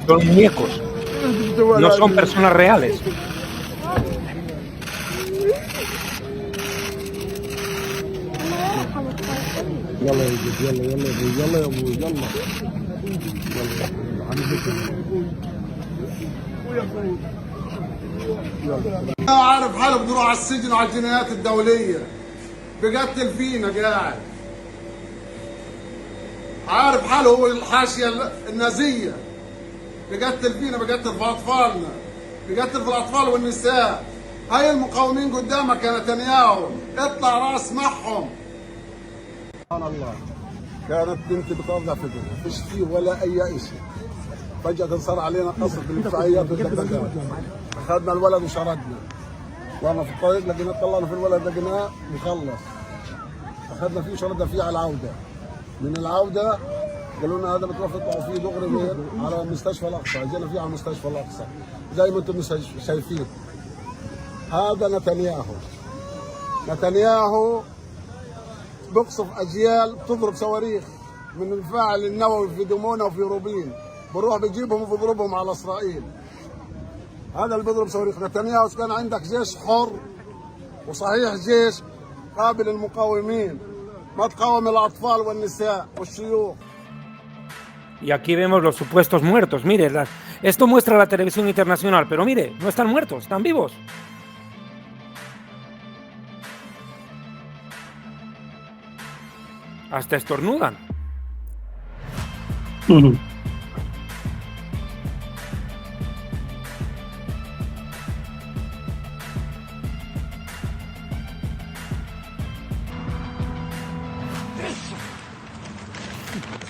Son muñecos, no son personas reales. عارف حاله بنروح على السجن وعلى الجنايات الدولية بقتل فينا قاعد عارف حاله هو الحاشية النازية بقتل فينا بقتل في أطفالنا بقتل في الأطفال والنساء هاي المقاومين قدامك يا نتنياهو اطلع راس معهم سبحان الله كانت بنتي بتوضع في ما فيش فيه ولا أي شيء فجأة صار علينا قصف بالمدفعيات والدبابات أخذنا الولد وشردنا وانا في الطريق لقينا طلعنا في الولد لقيناه مخلص اخذنا فيه وشردنا فيه على العوده من العودة قالوا لنا هذا بتروح تطلعوا فيه دغري وين؟ على مستشفى الأقصى، جينا فيه على مستشفى الأقصى زي ما أنتم شايفين. هذا نتنياهو بقصف أجيال بتضرب صواريخ من الفاعل النووي في دمونة وفي روبين، بروح بيجيبهم وبيضربهم على إسرائيل. هذا اللي بيضرب صواريخ. نتنياهو كان عندك جيش حر وصحيح جيش قابل للمقاومين، ما تقاوم الأطفال والنساء والشيوخ. Y aquí vemos los supuestos muertos. Mire, esto muestra la televisión internacional, pero mire, no están muertos, están vivos. Hasta estornudan.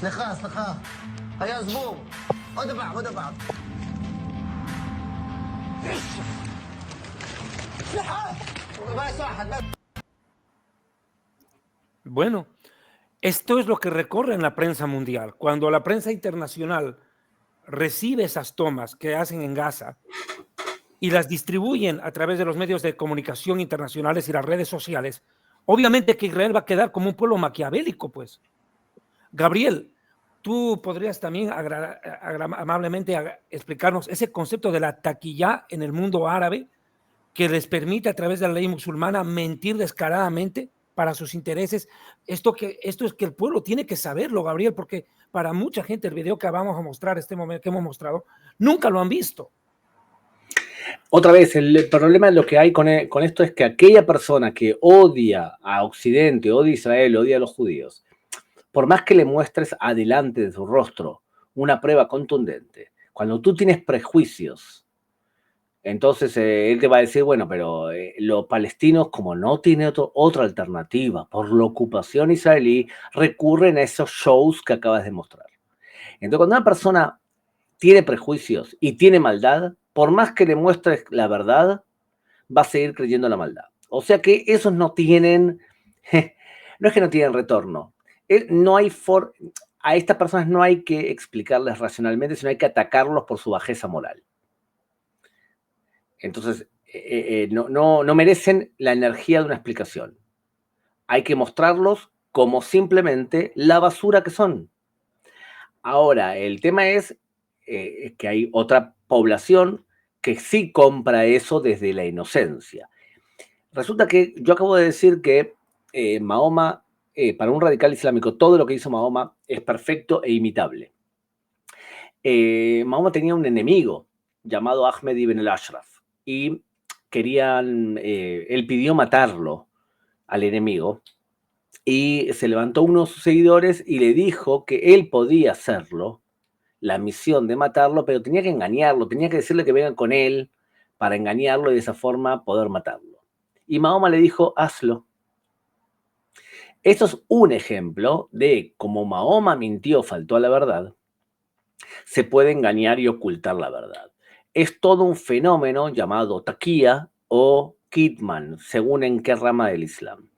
סליחה. היה זבוב. עוד דבר. Bueno, esto es lo que recorre en la prensa mundial. Cuando la prensa internacional recibe esas tomas que hacen en Gaza y las distribuyen a través de los medios de comunicación internacionales y las redes sociales, obviamente que Israel va a quedar como un pueblo maquiavélico, pues. Gabriel, tú podrías también amablemente explicarnos ese concepto de la taquilla en el mundo árabe que les permite a través de la ley musulmana mentir descaradamente para sus intereses. Esto es que el pueblo tiene que saberlo, Gabriel, porque para mucha gente el video que vamos a mostrar, este momento que hemos mostrado, nunca lo han visto. Otra vez, el problema de lo que hay con esto es que aquella persona que odia a Occidente, odia a Israel, odia a los judíos, por más que le muestres adelante de su rostro una prueba contundente, cuando tú tienes prejuicios, entonces él te va a decir, bueno, pero los palestinos, como no tienen otra alternativa por la ocupación israelí, recurren a esos shows que acabas de mostrar. Entonces, cuando una persona tiene prejuicios y tiene maldad, por más que le muestres la verdad, va a seguir creyendo la maldad. O sea que esos no tienen, no es que no tienen retorno. No hay a estas personas no hay que explicarles racionalmente, sino hay que atacarlos por su bajeza moral. Entonces, no merecen la energía de una explicación. Hay que mostrarlos como simplemente la basura que son. Ahora, el tema es que hay otra población que sí compra eso desde la inocencia. Resulta que yo acabo de decir que Mahoma, para un radical islámico, todo lo que hizo Mahoma es perfecto e imitable. Mahoma tenía un enemigo llamado Ahmed ibn al-Ashraf y él pidió matarlo al enemigo y se levantó uno de sus seguidores y le dijo que él podía hacerlo, la misión de matarlo, pero tenía que engañarlo, tenía que decirle que vengan con él para engañarlo y de esa forma poder matarlo. Y Mahoma le dijo, hazlo. Esto es un ejemplo de cómo Mahoma mintió, faltó a la verdad, se puede engañar y ocultar la verdad. Es todo un fenómeno llamado taqiyya o kitman, según en qué rama del Islam.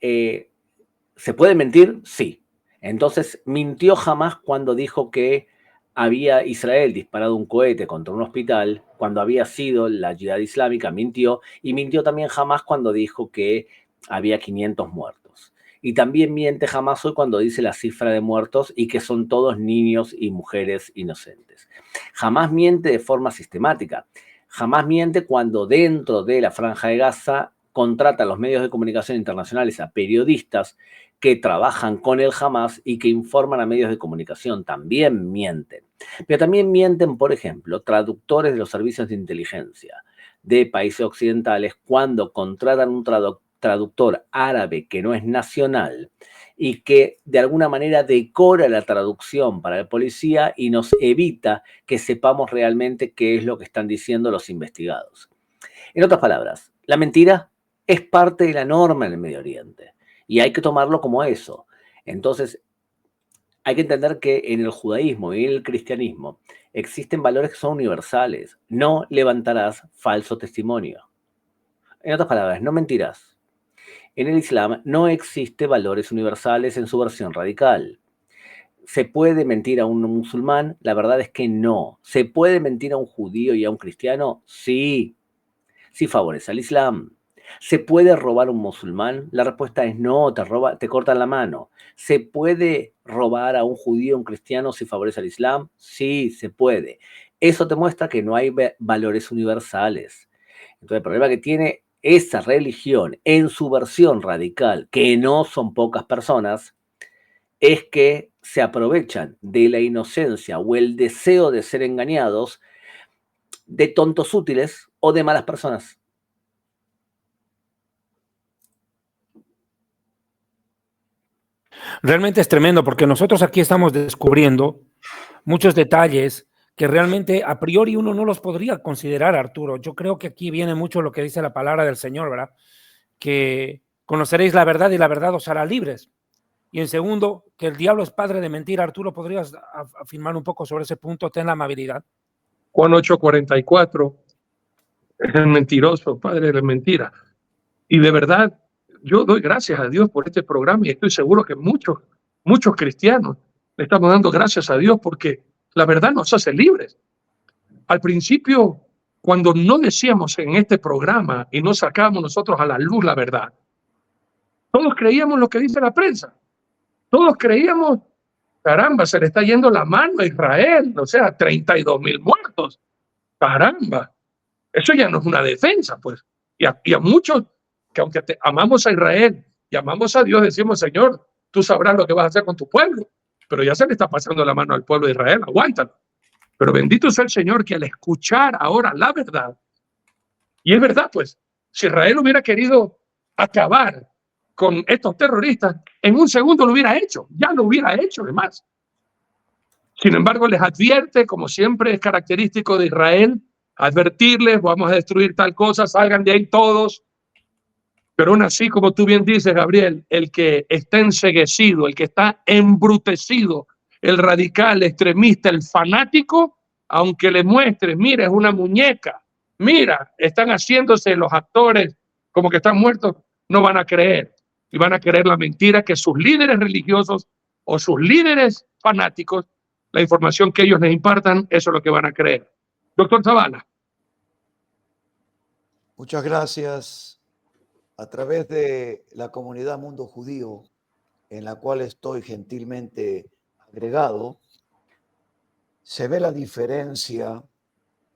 ¿Se puede mentir? Sí. Entonces, mintió Hamás cuando dijo que había Israel disparado un cohete contra un hospital, cuando había sido la Yihad Islámica, mintió, y mintió también Hamás cuando dijo que había 500 muertos. Y también miente Hamás hoy cuando dice la cifra de muertos y que son todos niños y mujeres inocentes. Hamás miente de forma sistemática. Hamás miente cuando dentro de la Franja de Gaza contrata a los medios de comunicación internacionales a periodistas que trabajan con el Hamás y que informan a medios de comunicación. También mienten. Pero también mienten, por ejemplo, traductores de los servicios de inteligencia de países occidentales cuando contratan un traductor árabe que no es nacional y que de alguna manera decora la traducción para el policía y nos evita que sepamos realmente qué es lo que están diciendo los investigados. En otras palabras, la mentira es parte de la norma en el Medio Oriente y hay que tomarlo como eso. Entonces, hay que entender que en el judaísmo y en el cristianismo existen valores que son universales. No levantarás falso testimonio. En otras palabras, no mentirás. En el Islam no existe valores universales en su versión radical. ¿Se puede mentir a un musulmán? La verdad es que no. ¿Se puede mentir a un judío y a un cristiano? Sí. Si favorece al Islam. ¿Se puede robar a un musulmán? La respuesta es no, te cortan la mano. ¿Se puede robar a un judío o un cristiano si favorece al Islam? Sí, se puede. Eso te muestra que no hay valores universales. Entonces el problema que tiene esa religión en su versión radical, que no son pocas personas, es que se aprovechan de la inocencia o el deseo de ser engañados de tontos útiles o de malas personas. Realmente es tremendo porque nosotros aquí estamos descubriendo muchos detalles que realmente a priori uno no los podría considerar, Arturo. Yo creo que aquí viene mucho lo que dice la palabra del Señor, ¿verdad? Que conoceréis la verdad y la verdad os hará libres. Y en segundo, que el diablo es padre de mentira. Arturo, ¿podrías afirmar un poco sobre ese punto? Ten la amabilidad. Juan 8:44, es el mentiroso, padre de mentira. Y de verdad, yo doy gracias a Dios por este programa y estoy seguro que muchos cristianos le estamos dando gracias a Dios porque la verdad nos hace libres. Al principio, cuando no decíamos en este programa y no sacábamos nosotros a la luz la verdad, todos creíamos lo que dice la prensa. Todos creíamos, caramba, se le está yendo la mano a Israel, o sea, 32,000 muertos. Caramba, eso ya no es una defensa, pues. Y a muchos que aunque amamos a Israel y amamos a Dios, decimos, Señor, tú sabrás lo que vas a hacer con tu pueblo. Pero ya se le está pasando la mano al pueblo de Israel, aguántalo. Pero bendito sea el Señor que al escuchar ahora la verdad, y es verdad, pues, si Israel hubiera querido acabar con estos terroristas, en un segundo lo hubiera hecho, ya lo hubiera hecho además. Sin embargo, les advierte, como siempre es característico de Israel, advertirles, vamos a destruir tal cosa, salgan de ahí todos. Pero aún así, como tú bien dices, Gabriel, el que está enceguecido, el que está embrutecido, el radical, extremista, el fanático, aunque le muestres, mira, es una muñeca, mira, están haciéndose los actores como que están muertos, no van a creer. Y van a creer la mentira que sus líderes religiosos o sus líderes fanáticos, la información que ellos les impartan, eso es lo que van a creer. Doctor Zavala. Muchas gracias. A través de la comunidad Mundo Judío, en la cual estoy gentilmente agregado, se ve la diferencia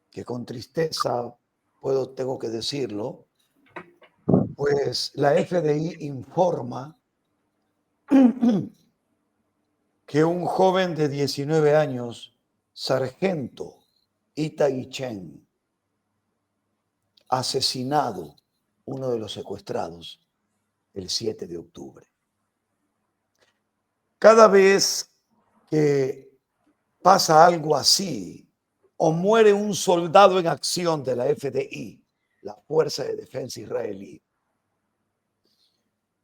que con tristeza tengo que decirlo, pues la FDI informa que un joven de 19 años, sargento Itai Chen, asesinado, uno de los secuestrados, el 7 de octubre. Cada vez que pasa algo así, o muere un soldado en acción de la FDI, la Fuerza de Defensa Israelí,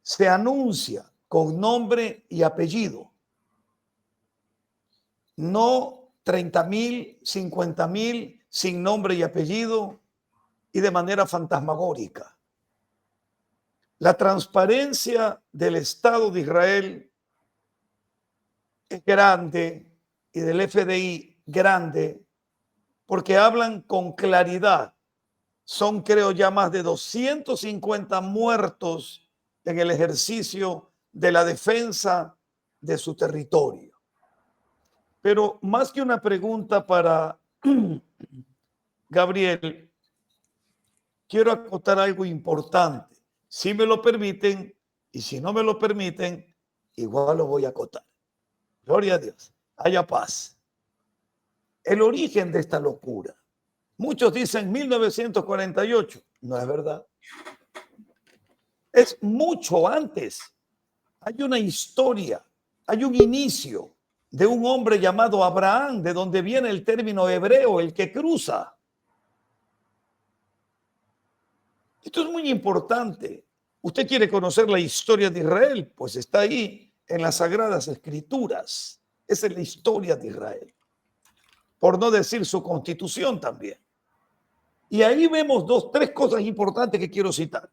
se anuncia con nombre y apellido. No 30,000, 50,000 sin nombre y apellido y de manera fantasmagórica. La transparencia del Estado de Israel es grande y del FDI grande porque hablan con claridad. Son, creo, ya más de 250 muertos en el ejercicio de la defensa de su territorio. Pero más que una pregunta para Gabriel, quiero acotar algo importante. Si me lo permiten, y si no me lo permiten, igual lo voy a acotar. Gloria a Dios. Haya paz. El origen de esta locura. Muchos dicen 1948. No es verdad. Es mucho antes. Hay una historia, hay un inicio de un hombre llamado Abraham, de donde viene el término hebreo, el que cruza. Esto es muy importante. ¿Usted quiere conocer la historia de Israel? Pues está ahí en las Sagradas Escrituras. Esa es la historia de Israel. Por no decir su constitución también. Y ahí vemos tres cosas importantes que quiero citar.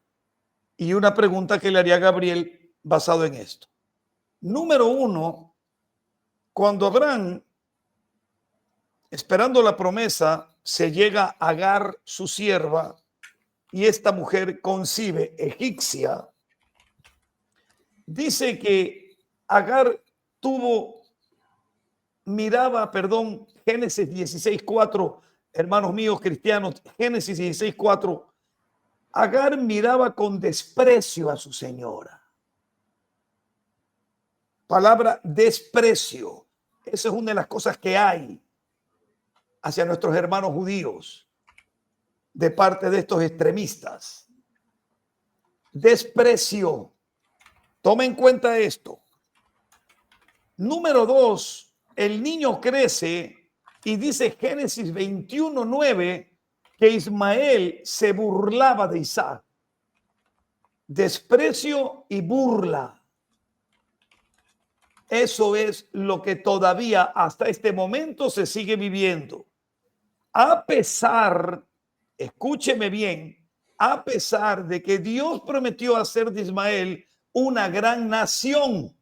y una pregunta que le haría a Gabriel basado en esto. Número uno, cuando Abraham, esperando la promesa, se llega a Agar, su sierva, y esta mujer concibe egipcia, dice que Agar Génesis 16:4, hermanos míos cristianos, Génesis 16:4, Agar miraba con desprecio a su señora. Palabra desprecio. Esa es una de las cosas que hay hacia nuestros hermanos judíos de parte de estos extremistas. Desprecio. Toma en cuenta esto. Número 2, el niño crece y dice Génesis 21:9 que Ismael se burlaba de Isaac. Desprecio y burla. Eso es lo que todavía hasta este momento se sigue viviendo. A pesar, escúcheme bien, a pesar de que Dios prometió hacer de Ismael una gran nación,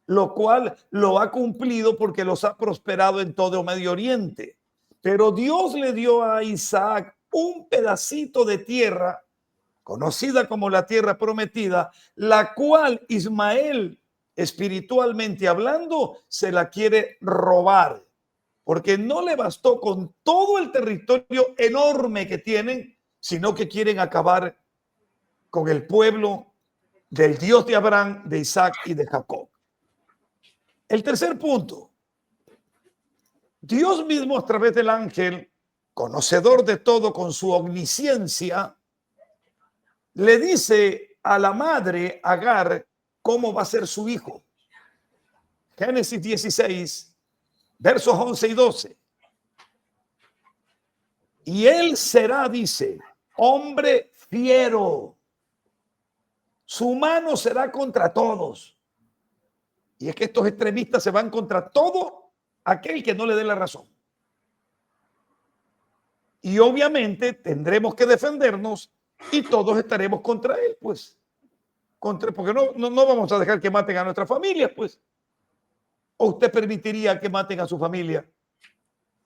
lo cual lo ha cumplido porque los ha prosperado en todo Medio Oriente. Pero Dios le dio a Isaac un pedacito de tierra, conocida como la tierra prometida, la cual Ismael, espiritualmente hablando, se la quiere robar, porque no le bastó con todo el territorio enorme que tienen, sino que quieren acabar con el pueblo del Dios de Abraham, de Isaac y de Jacob. El tercer punto, Dios mismo a través del ángel, conocedor de todo con su omnisciencia, le dice a la madre Agar cómo va a ser su hijo. Génesis 16, versos 11 y 12. Y él será, dice, hombre fiero. Su mano será contra todos. Y es que estos extremistas se van contra todo aquel que no le dé la razón. Y obviamente tendremos que defendernos y todos estaremos contra él, pues. Porque no vamos a dejar que maten a nuestra familia, pues. ¿O usted permitiría que maten a su familia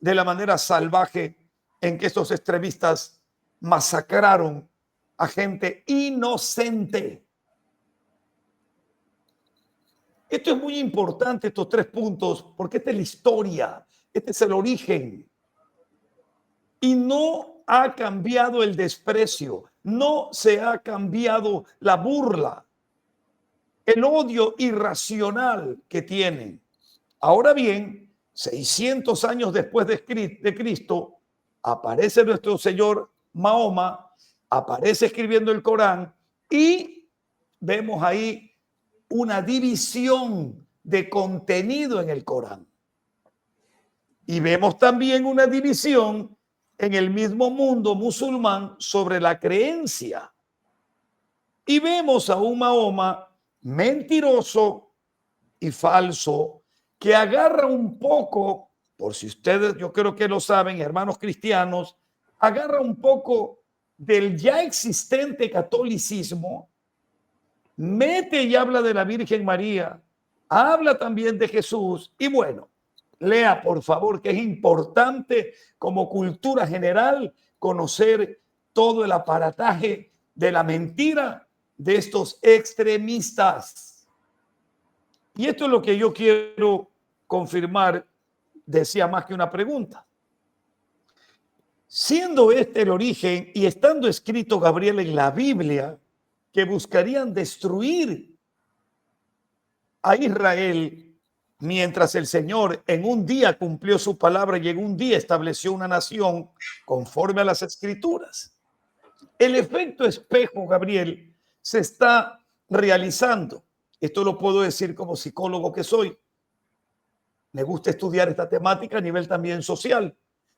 de la manera salvaje en que estos extremistas masacraron a gente inocente? Esto es muy importante, estos 3 puntos, porque esta es la historia, este es el origen. Y no ha cambiado el desprecio, no se ha cambiado la burla, el odio irracional que tienen. Ahora bien, 600 años después de Cristo, aparece nuestro Señor Mahoma, aparece escribiendo el Corán y vemos ahí una división de contenido en el Corán. Y vemos también una división en el mismo mundo musulmán sobre la creencia. Y vemos a un Mahoma mentiroso y falso que agarra un poco, por si ustedes, yo creo que lo saben, hermanos cristianos, agarra un poco del ya existente catolicismo, mete y habla de la Virgen María, habla también de Jesús y bueno, lea por favor, que es importante como cultura general conocer todo el aparataje de la mentira de estos extremistas. Y esto es lo que yo quiero confirmar, decía más que una pregunta. Siendo este el origen y estando escrito, Gabriel, en la Biblia, que buscarían destruir a Israel, mientras el Señor en un día cumplió su palabra y en un día estableció una nación conforme a las Escrituras. El efecto espejo, Gabriel, se está realizando. Esto lo puedo decir como psicólogo que soy. Me gusta estudiar esta temática a nivel también social.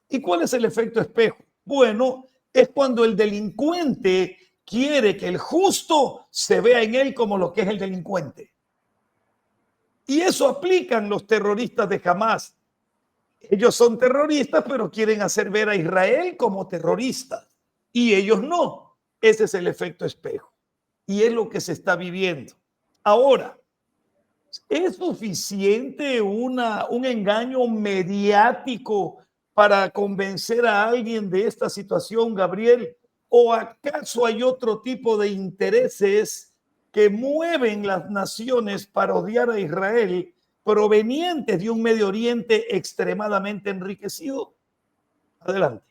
¿Y cuál es el efecto espejo? Bueno, es cuando el delincuente quiere que el justo se vea en él como lo que es el delincuente. Y eso aplican los terroristas de Hamás. Ellos son terroristas, pero quieren hacer ver a Israel como terrorista. Y ellos no. Ese es el efecto espejo. y es lo que se está viviendo. Ahora, ¿es suficiente un engaño mediático para convencer a alguien de esta situación, Gabriel? ¿O acaso hay otro tipo de intereses que mueven las naciones para odiar a Israel, provenientes de un Medio Oriente extremadamente enriquecido? Adelante.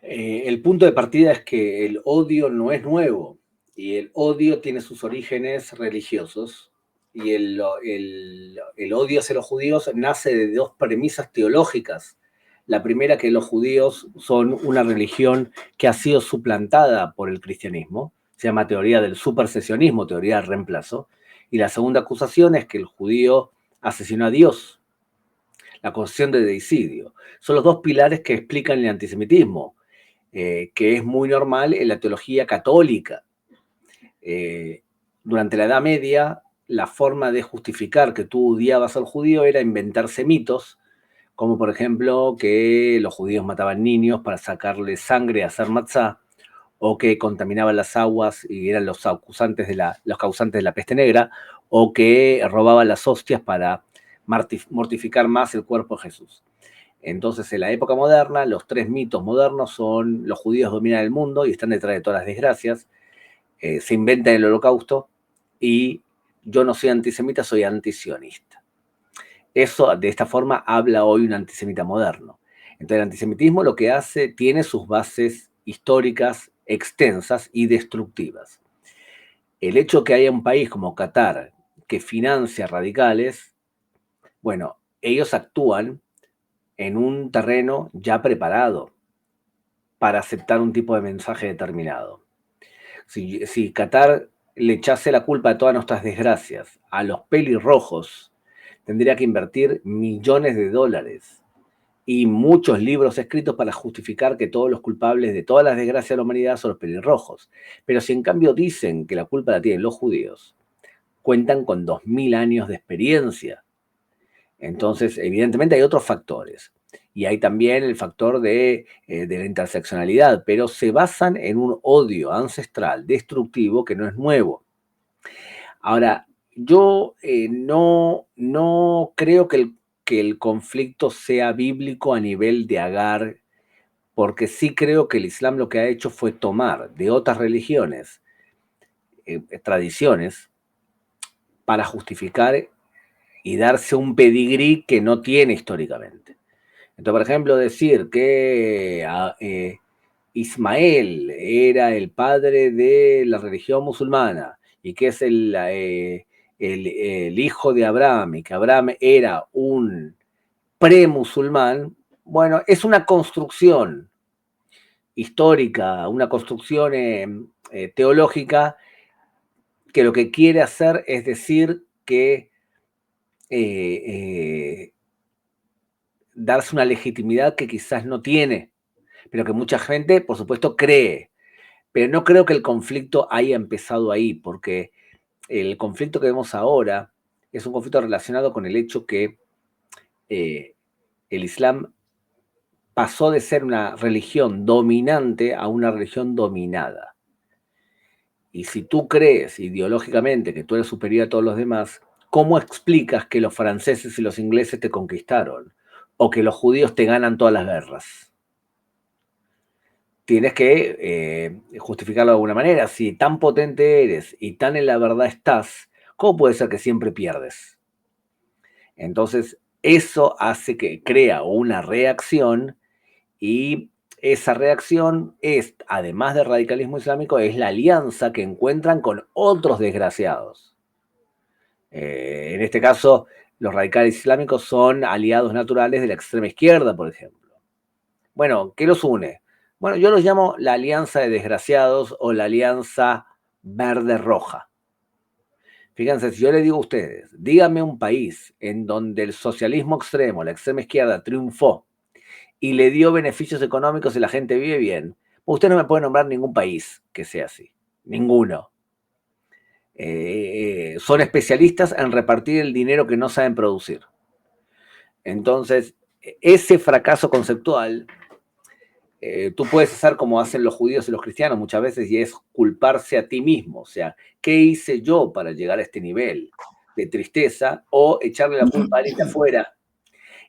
El punto de partida es que el odio no es nuevo y el odio tiene sus orígenes religiosos y el odio hacia los judíos nace de dos premisas teológicas. La primera, que los judíos son una religión que ha sido suplantada por el cristianismo, se llama teoría del supersesionismo, teoría del reemplazo, y la segunda acusación es que el judío asesinó a Dios, la acusación de deicidio. Son los dos pilares que explican el antisemitismo, que es muy normal en la teología católica. Durante la Edad Media, la forma de justificar que tú odiabas al judío era inventarse mitos, como por ejemplo que los judíos mataban niños para sacarle sangre a hacer matzá, o que contaminaban las aguas y eran los causantes de la peste negra, o que robaban las hostias para mortificar más el cuerpo de Jesús. Entonces, en la época moderna, los tres mitos modernos son: los judíos dominan el mundo y están detrás de todas las desgracias, se inventa el holocausto, y yo no soy antisemita, soy antisionista. Eso, de esta forma, habla hoy un antisemita moderno. Entonces, el antisemitismo lo que hace, tiene sus bases históricas extensas y destructivas. El hecho que haya un país como Qatar que financia radicales, bueno, ellos actúan en un terreno ya preparado para aceptar un tipo de mensaje determinado. Si Qatar le echase la culpa de todas nuestras desgracias a los pelirrojos, tendría que invertir millones de dólares y muchos libros escritos para justificar que todos los culpables de todas las desgracias de la humanidad son los pelirrojos. Pero si en cambio dicen que la culpa la tienen los judíos, cuentan con 2000 años de experiencia. Entonces, evidentemente hay otros factores. Y hay también el factor de la interseccionalidad, pero se basan en un odio ancestral, destructivo, que no es nuevo. Ahora, yo no creo que el conflicto sea bíblico a nivel de Agar, porque sí creo que el Islam lo que ha hecho fue tomar de otras religiones, tradiciones, para justificar y darse un pedigrí que no tiene históricamente. Entonces, por ejemplo, decir que Ismael era el padre de la religión musulmana y que es el hijo de Abraham y que Abraham era un pre-musulmán, bueno, es una construcción histórica, una construcción teológica que lo que quiere hacer es decir que darse una legitimidad que quizás no tiene, pero que mucha gente, por supuesto, cree. Pero no creo que el conflicto haya empezado ahí, porque el conflicto que vemos ahora es un conflicto relacionado con el hecho que el Islam pasó de ser una religión dominante a una religión dominada. Y si tú crees ideológicamente que tú eres superior a todos los demás, ¿cómo explicas que los franceses y los ingleses te conquistaron? O que los judíos te ganan todas las guerras. Tienes que justificarlo de alguna manera. Si tan potente eres y tan en la verdad estás, ¿cómo puede ser que siempre pierdes? Entonces, eso hace que crea una reacción, y esa reacción es, además del radicalismo islámico, es la alianza que encuentran con otros desgraciados. En este caso, los radicales islámicos son aliados naturales de la extrema izquierda, por ejemplo. Bueno, ¿qué los une? Bueno, yo los llamo la alianza de desgraciados o la alianza verde-roja. Fíjense, si yo le digo a ustedes, díganme un país en donde el socialismo extremo, la extrema izquierda, triunfó y le dio beneficios económicos y la gente vive bien, usted no me puede nombrar ningún país que sea así. Ninguno. Son especialistas en repartir el dinero que no saben producir. Entonces, ese fracaso conceptual Tú puedes hacer como hacen los judíos y los cristianos muchas veces, y es culparse a ti mismo. O sea, ¿qué hice yo para llegar a este nivel de tristeza? O echarle la culpa a alguien de afuera.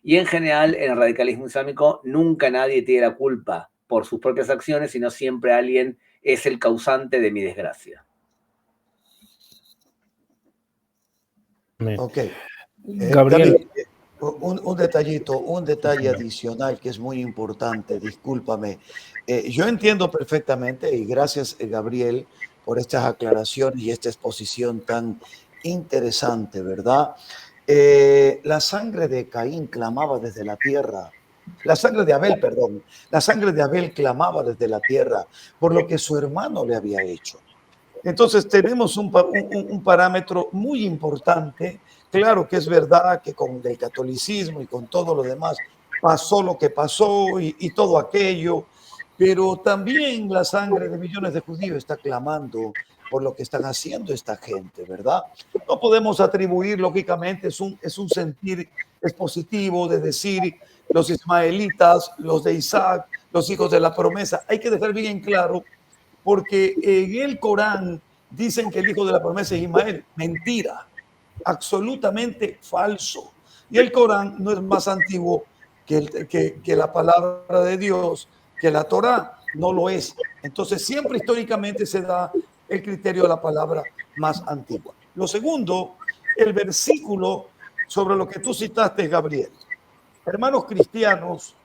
Y en general, en el radicalismo islámico, nunca nadie tiene la culpa por sus propias acciones, sino siempre alguien es el causante de mi desgracia. Ok. Gabriel. Un detalle adicional que es muy importante, discúlpame. Yo entiendo perfectamente, y gracias, Gabriel, por estas aclaraciones y esta exposición tan interesante, ¿verdad? La sangre de Caín clamaba desde la tierra. La sangre de Abel, perdón. La sangre de Abel clamaba desde la tierra por lo que su hermano le había hecho. Entonces tenemos un parámetro muy importante. Claro que es verdad que con el catolicismo y con todo lo demás pasó lo que pasó y todo aquello, pero también la sangre de millones de judíos está clamando por lo que están haciendo esta gente, ¿verdad? No podemos atribuir, lógicamente, es un sentir expositivo de decir los ismaelitas, los de Isaac, los hijos de la promesa. Hay que dejar bien claro, porque en el Corán dicen que el hijo de la promesa es Ismael. Mentira, absolutamente falso. Y el Corán no es más antiguo que la palabra de Dios, que la Torá, no lo es. Entonces siempre históricamente se da el criterio de la palabra más antigua. Lo segundo, el versículo sobre lo que tú citaste, Gabriel. Hermanos cristianos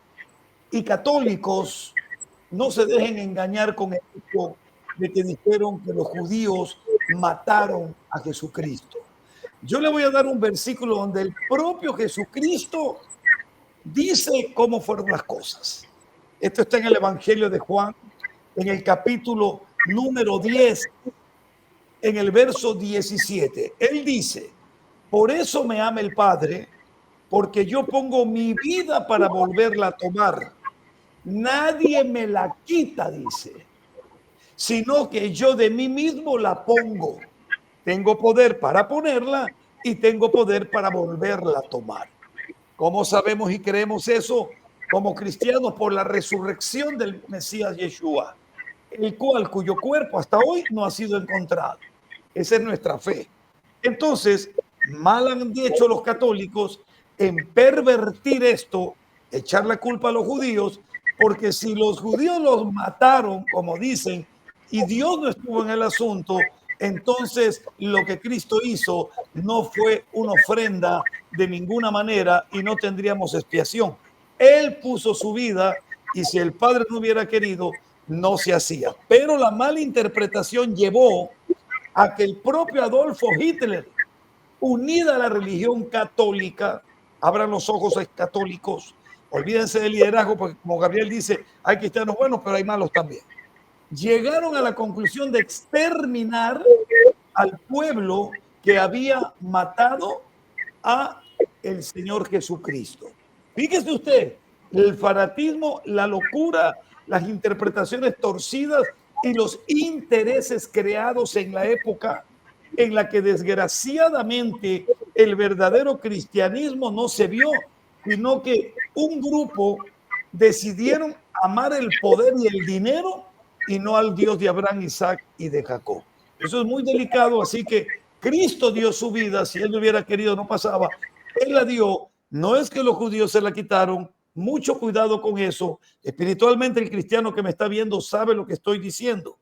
y católicos, no se dejen engañar con el hecho de que dijeron que los judíos mataron a Jesucristo. Yo le voy a dar un versículo donde el propio Jesucristo dice cómo fueron las cosas. Esto está en el Evangelio de Juan, en el capítulo número 10, en el verso 17. Él dice: por eso me ama el Padre, porque yo pongo mi vida para volverla a tomar. Nadie me la quita, dice, sino que yo de mí mismo la pongo. Tengo poder para ponerla y tengo poder para volverla a tomar. ¿Cómo sabemos y creemos eso? Como cristianos, por la resurrección del Mesías Yeshua, cuyo cuerpo hasta hoy no ha sido encontrado. Esa es nuestra fe. Entonces, mal han hecho los católicos en pervertir esto, echar la culpa a los judíos, porque si los judíos los mataron, como dicen, y Dios no estuvo en el asunto, entonces lo que Cristo hizo no fue una ofrenda de ninguna manera y no tendríamos expiación. Él puso su vida y si el Padre no hubiera querido, no se hacía. Pero la mala interpretación llevó a que el propio Adolfo Hitler, unida a la religión católica, abran los ojos a católicos, olvídense del liderazgo, porque como Gabriel dice, hay cristianos buenos, pero hay malos también. Llegaron a la conclusión de exterminar al pueblo que había matado a el Señor Jesucristo. Fíjese usted, el fanatismo, la locura, las interpretaciones torcidas y los intereses creados en la época en la que desgraciadamente el verdadero cristianismo no se vio, sino que un grupo decidieron amar el poder y el dinero y no al Dios de Abraham, Isaac y de Jacob. Eso es muy delicado, así que Cristo dio su vida, si él no hubiera querido no pasaba, él la dio, no es que los judíos se la quitaron, mucho cuidado con eso. Espiritualmente el cristiano que me está viendo sabe lo que estoy diciendo.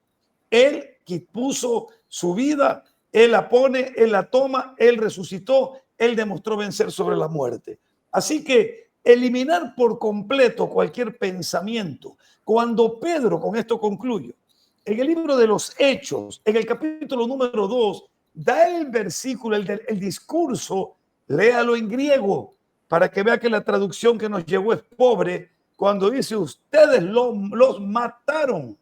Él que puso su vida, él la pone, él la toma, él resucitó, él demostró vencer sobre la muerte. Así que eliminar por completo cualquier pensamiento. Cuando Pedro, con esto concluyo, en el libro de los Hechos, en el capítulo número 2, da el versículo, el discurso, léalo en griego, para que vea que la traducción que nos llegó es pobre, cuando dice ustedes los mataron.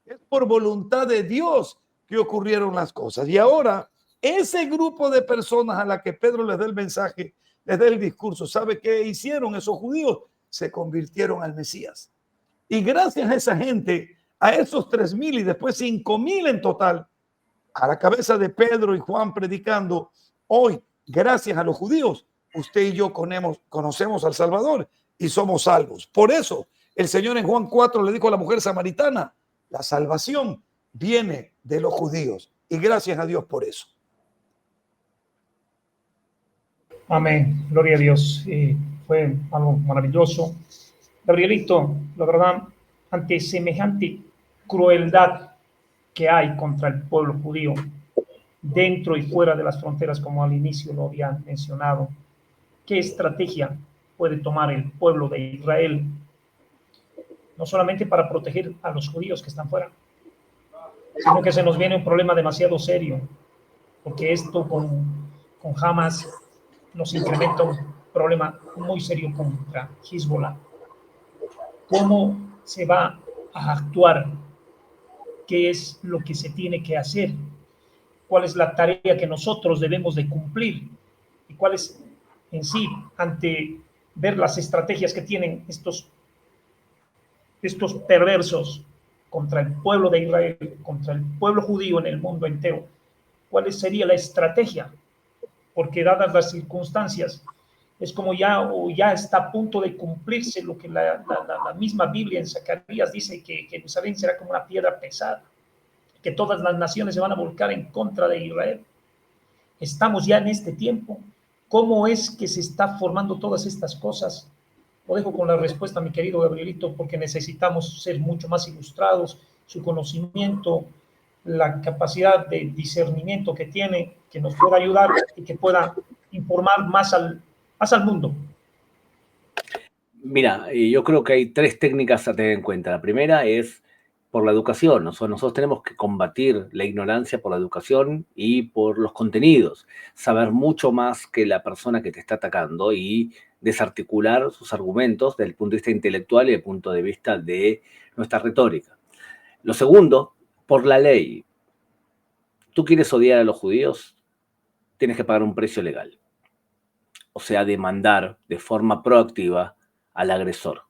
Es por voluntad de Dios que ocurrieron las cosas. Y ahora, ese grupo de personas a la que Pedro les da el mensaje, les da el discurso, ¿sabe qué hicieron esos judíos? Se convirtieron al Mesías. Y gracias a esa gente, a esos 3,000 y después 5,000 en total, a la cabeza de Pedro y Juan predicando, hoy, gracias a los judíos, usted y yo conocemos al Salvador y somos salvos. Por eso El Señor en Juan 4 le dijo a la mujer samaritana, la salvación viene de los judíos. Y gracias a Dios por eso. Amén. Gloria a Dios. Fue algo maravilloso. Gabrielito, la verdad, ante semejante crueldad que hay contra el pueblo judío, dentro y fuera de las fronteras, como al inicio lo había mencionado, ¿qué estrategia puede tomar el pueblo de Israel, no solamente para proteger a los judíos que están fuera, sino que se nos viene un problema demasiado serio, porque esto con Hamas nos incrementa un problema muy serio contra Hezbollah? ¿Cómo se va a actuar? ¿Qué es lo que se tiene que hacer? ¿Cuál es la tarea que nosotros debemos de cumplir? ¿Y cuál es en sí, ante ver las estrategias que tienen estos perversos contra el pueblo de Israel, contra el pueblo judío en el mundo entero? ¿Cuál sería la estrategia? Porque dadas las circunstancias, es como ya está a punto de cumplirse lo que la misma Biblia en Zacarías dice, que Jerusalén será como una piedra pesada, que todas las naciones se van a volcar en contra de Israel. Estamos ya en este tiempo. ¿Cómo es que se está formando todas estas cosas? Lo dejo con la respuesta, mi querido Gabrielito, porque necesitamos ser mucho más ilustrados. Su conocimiento, la capacidad de discernimiento que tiene, que nos pueda ayudar y que pueda informar más al mundo. Mira, yo creo que hay 3 técnicas a tener en cuenta. La primera es por la educación. Nosotros tenemos que combatir la ignorancia por la educación y por los contenidos. Saber mucho más que la persona que te está atacando y desarticular sus argumentos desde el punto de vista intelectual y desde el punto de vista de nuestra retórica. Lo segundo, por la ley. Tú quieres odiar a los judíos, tienes que pagar un precio legal. O sea, demandar de forma proactiva al agresor.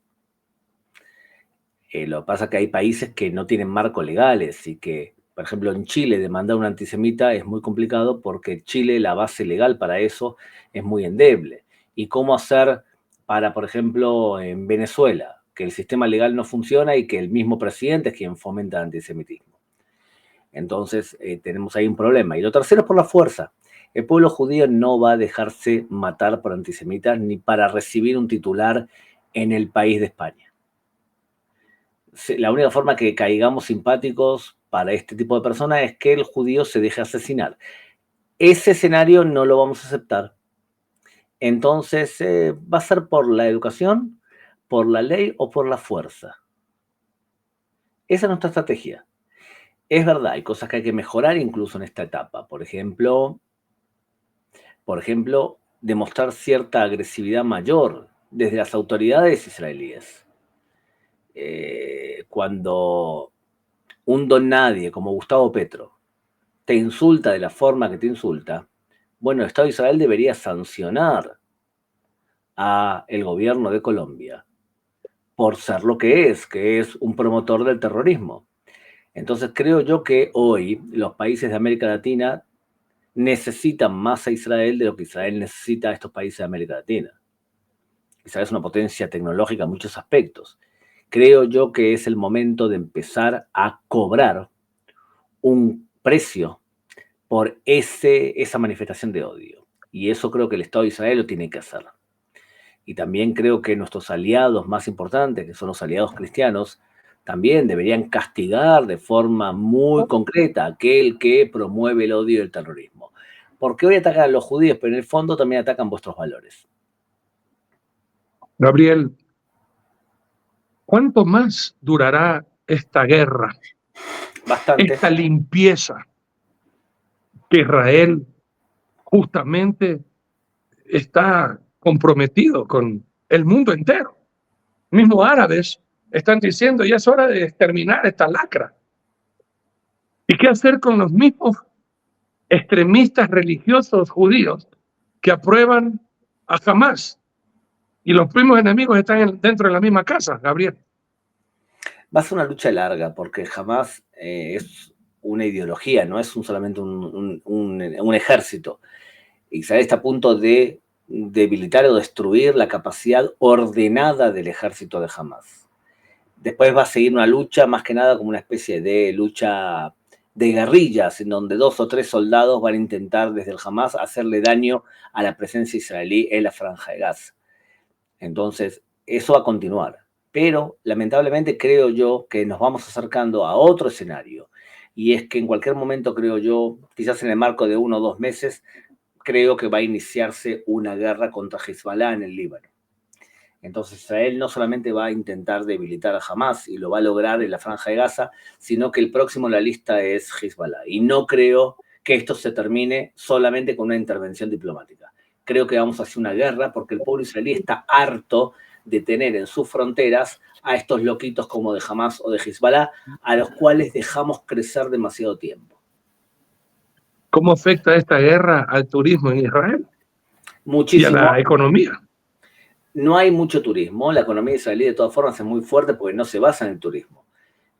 Lo que pasa es que hay países que no tienen marcos legales y que, por ejemplo, en Chile demandar a un antisemita es muy complicado porque en Chile la base legal para eso es muy endeble. ¿Y cómo hacer para, por ejemplo, en Venezuela, que el sistema legal no funciona y que el mismo presidente es quien fomenta el antisemitismo? Entonces, tenemos ahí un problema. Y lo tercero es por la fuerza. El pueblo judío no va a dejarse matar por antisemitas ni para recibir un titular en el país de España. La única forma que caigamos simpáticos para este tipo de personas es que el judío se deje asesinar. Ese escenario no lo vamos a aceptar. Entonces, va a ser por la educación, por la ley o por la fuerza. Esa es nuestra estrategia. Es verdad, hay cosas que hay que mejorar incluso en esta etapa. Por ejemplo, demostrar cierta agresividad mayor desde las autoridades israelíes. Cuando un don nadie como Gustavo Petro te insulta de la forma que te insulta, bueno, el Estado de Israel debería sancionar a el gobierno de Colombia por ser lo que es un promotor del terrorismo. Entonces creo yo que hoy los países de América Latina necesitan más a Israel de lo que Israel necesita a estos países de América Latina. Israel es una potencia tecnológica en muchos aspectos. Creo yo que es el momento de empezar a cobrar un precio por esa manifestación de odio. Y eso creo que el Estado de Israel lo tiene que hacer. Y también creo que nuestros aliados más importantes, que son los aliados cristianos, también deberían castigar de forma muy concreta a aquel que promueve el odio y el terrorismo. Porque hoy atacan a los judíos, pero en el fondo también atacan vuestros valores. Gabriel, ¿cuánto más durará esta guerra? Bastante. Esta limpieza que Israel justamente está comprometido con el mundo entero. Mismos árabes están diciendo ya es hora de exterminar esta lacra. ¿Y qué hacer con los mismos extremistas religiosos judíos que aprueban a Hamas? Y los primos enemigos están dentro de la misma casa, Gabriel. Va a ser una lucha larga porque Hamas es una ideología, no es solamente un ejército. Israel está a punto de debilitar o destruir la capacidad ordenada del ejército de Hamas. Después va a seguir una lucha, más que nada como una especie de lucha de guerrillas, en donde 2 o 3 soldados van a intentar desde el Hamas hacerle daño a la presencia israelí en la Franja de Gaza. Entonces, eso va a continuar. Pero, lamentablemente, creo yo que nos vamos acercando a otro escenario. Y es que en cualquier momento, creo yo, quizás en el marco de 1 o 2 meses, creo que va a iniciarse una guerra contra Hezbollah en el Líbano. Entonces Israel no solamente va a intentar debilitar a Hamas y lo va a lograr en la Franja de Gaza, sino que el próximo en la lista es Hezbollah. Y no creo que esto se termine solamente con una intervención diplomática. Creo que vamos hacia una guerra porque el pueblo israelí está harto de tener en sus fronteras a estos loquitos como de Hamas o de Hezbollah, a los cuales dejamos crecer demasiado tiempo. ¿Cómo afecta esta guerra al turismo en Israel? Muchísimo. Y a la economía. No hay mucho turismo. La economía israelí de todas formas es muy fuerte porque no se basa en el turismo.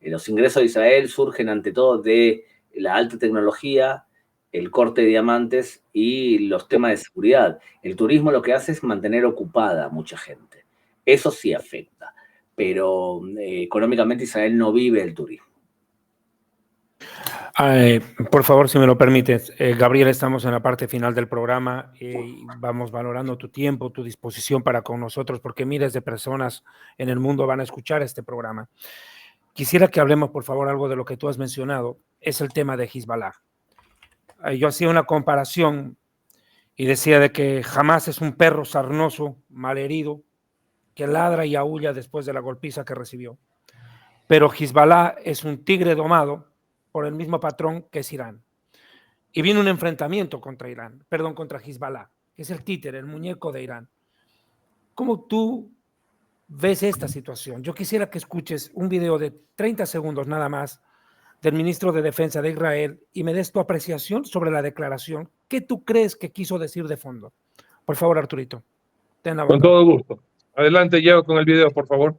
Los ingresos de Israel surgen ante todo de la alta tecnología, el corte de diamantes y los temas de seguridad. El turismo lo que hace es mantener ocupada a mucha gente. Eso sí afecta, pero económicamente Israel no vive el turismo. Por favor, si me lo permites, Gabriel, estamos en la parte final del programa y vamos valorando tu tiempo, tu disposición para con nosotros, porque miles de personas en el mundo van a escuchar este programa. Quisiera que hablemos, por favor, algo de lo que tú has mencionado, es el tema de Hezbollah. Yo hacía una comparación y decía de que Hamas es un perro sarnoso, malherido, que ladra y aúlla después de la golpiza que recibió. Pero Hezbollah es un tigre domado por el mismo patrón que es Irán. Y viene un enfrentamiento contra Hezbollah, que es el títere, el muñeco de Irán. ¿Cómo tú ves esta situación? Yo quisiera que escuches un video de 30 segundos nada más del ministro de Defensa de Israel y me des tu apreciación sobre la declaración. ¿Qué tú crees que quiso decir de fondo? Por favor, Arturito. Con todo gusto. Adelante, llevo con el video, por favor.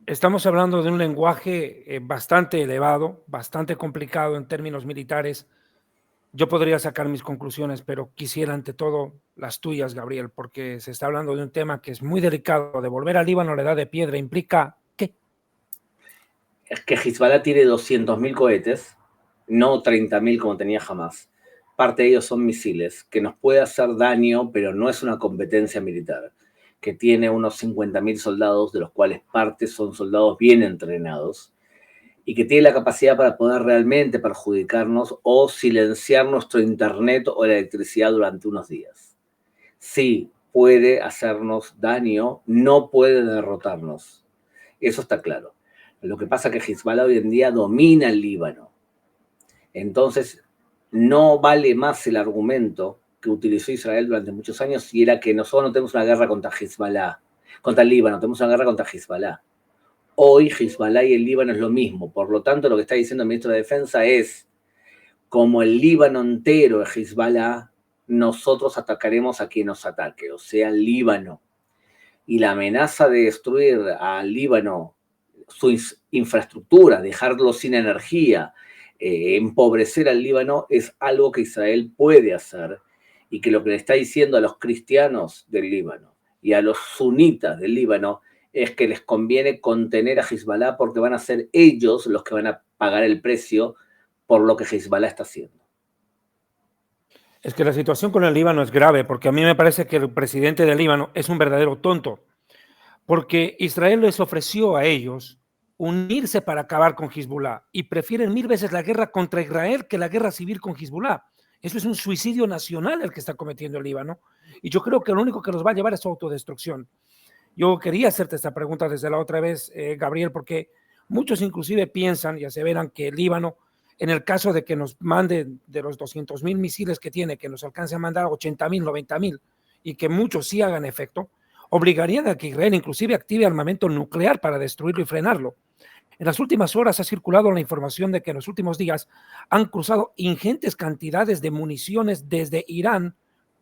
Estamos hablando de un lenguaje bastante elevado, bastante complicado en términos militares. Yo podría sacar mis conclusiones, pero quisiera ante todo las tuyas, Gabriel, porque se está hablando de un tema que es muy delicado. Devolver al Líbano la edad de piedra implica ¿qué? Es que Hezbollah tiene 200.000 cohetes, no 30.000 como tenía Hamas. Parte de ellos son misiles, que nos puede hacer daño, pero no es una competencia militar, que tiene unos 50.000 soldados, de los cuales parte son soldados bien entrenados, y que tiene la capacidad para poder realmente perjudicarnos o silenciar nuestro internet o la electricidad durante unos días. Sí, puede hacernos daño, no puede derrotarnos. Eso está claro. Lo que pasa es que Hezbollah hoy en día domina el Líbano. Entonces, no vale más el argumento que utilizó Israel durante muchos años y era que nosotros no tenemos una guerra contra Hezbollah, contra el Líbano, tenemos una guerra contra Hezbollah. Hoy Hezbollah y el Líbano es lo mismo. Por lo tanto, lo que está diciendo el ministro de Defensa es, como el Líbano entero es Hezbollah, nosotros atacaremos a quien nos ataque, o sea, el Líbano. Y la amenaza de destruir al Líbano, su infraestructura, dejarlo sin energía, empobrecer al Líbano, es algo que Israel puede hacer y que lo que le está diciendo a los cristianos del Líbano y a los sunitas del Líbano es que les conviene contener a Hezbollah porque van a ser ellos los que van a pagar el precio por lo que Hezbollah está haciendo. Es que la situación con el Líbano es grave, porque a mí me parece que el presidente del Líbano es un verdadero tonto, porque Israel les ofreció a ellos unirse para acabar con Hezbollah y prefieren 1000 veces la guerra contra Israel que la guerra civil con Hezbollah. Eso es un suicidio nacional el que está cometiendo el Líbano y yo creo que lo único que nos va a llevar es su autodestrucción. Yo quería hacerte esta pregunta desde la otra vez, Gabriel, porque muchos inclusive piensan y aseveran que el Líbano, en el caso de que nos mande de los 200.000 misiles que tiene, que nos alcance a mandar 80.000, 90.000 y que muchos sí hagan efecto, obligarían a que Israel inclusive active armamento nuclear para destruirlo y frenarlo. En las últimas horas ha circulado la información de que en los últimos días han cruzado ingentes cantidades de municiones desde Irán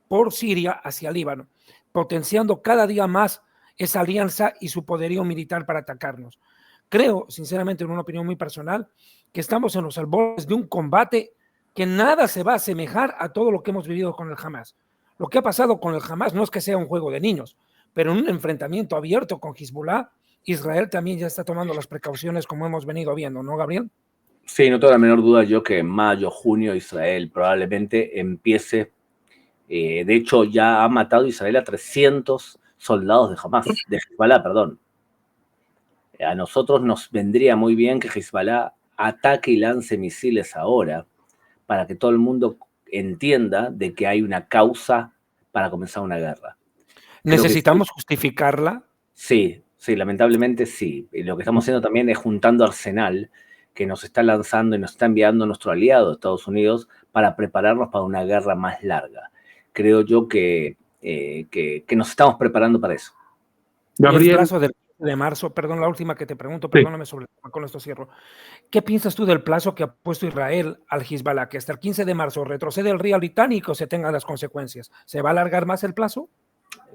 por Siria hacia Líbano. potenciando cada día más esa alianza y su poderío militar para atacarnos. Creo, sinceramente, en una opinión muy personal, que estamos en los albores de un combate que nada se va a asemejar a todo lo que hemos vivido con el Hamas. Lo que ha pasado con el Hamas no es que sea un juego de niños, pero en un enfrentamiento abierto con Hezbollah, Israel también ya está tomando las precauciones como hemos venido viendo, ¿no, Gabriel? Sí, no tengo la menor duda yo que en mayo, junio, Israel probablemente empiece. De hecho, ya ha matado Israel a 300 soldados de Hamas, de Hezbollah, perdón. A nosotros nos vendría muy bien que Hezbollah ataque y lance misiles ahora para que todo el mundo entienda de que hay una causa para comenzar una guerra. ¿Necesitamos justificarla? Sí, lamentablemente sí. Y lo que estamos haciendo también es juntando arsenal que nos está lanzando y nos está enviando nuestro aliado, Estados Unidos, para prepararnos para una guerra más larga. Creo yo que nos estamos preparando para eso. Gabriel, el plazo del 15 de marzo, perdón, la última que te pregunto, perdóname sobre el tema, con esto cierro. ¿Qué piensas tú del plazo que ha puesto Israel al Hezbollah, que hasta el 15 de marzo retrocede el real británico o se tengan las consecuencias? ¿Se va a alargar más el plazo?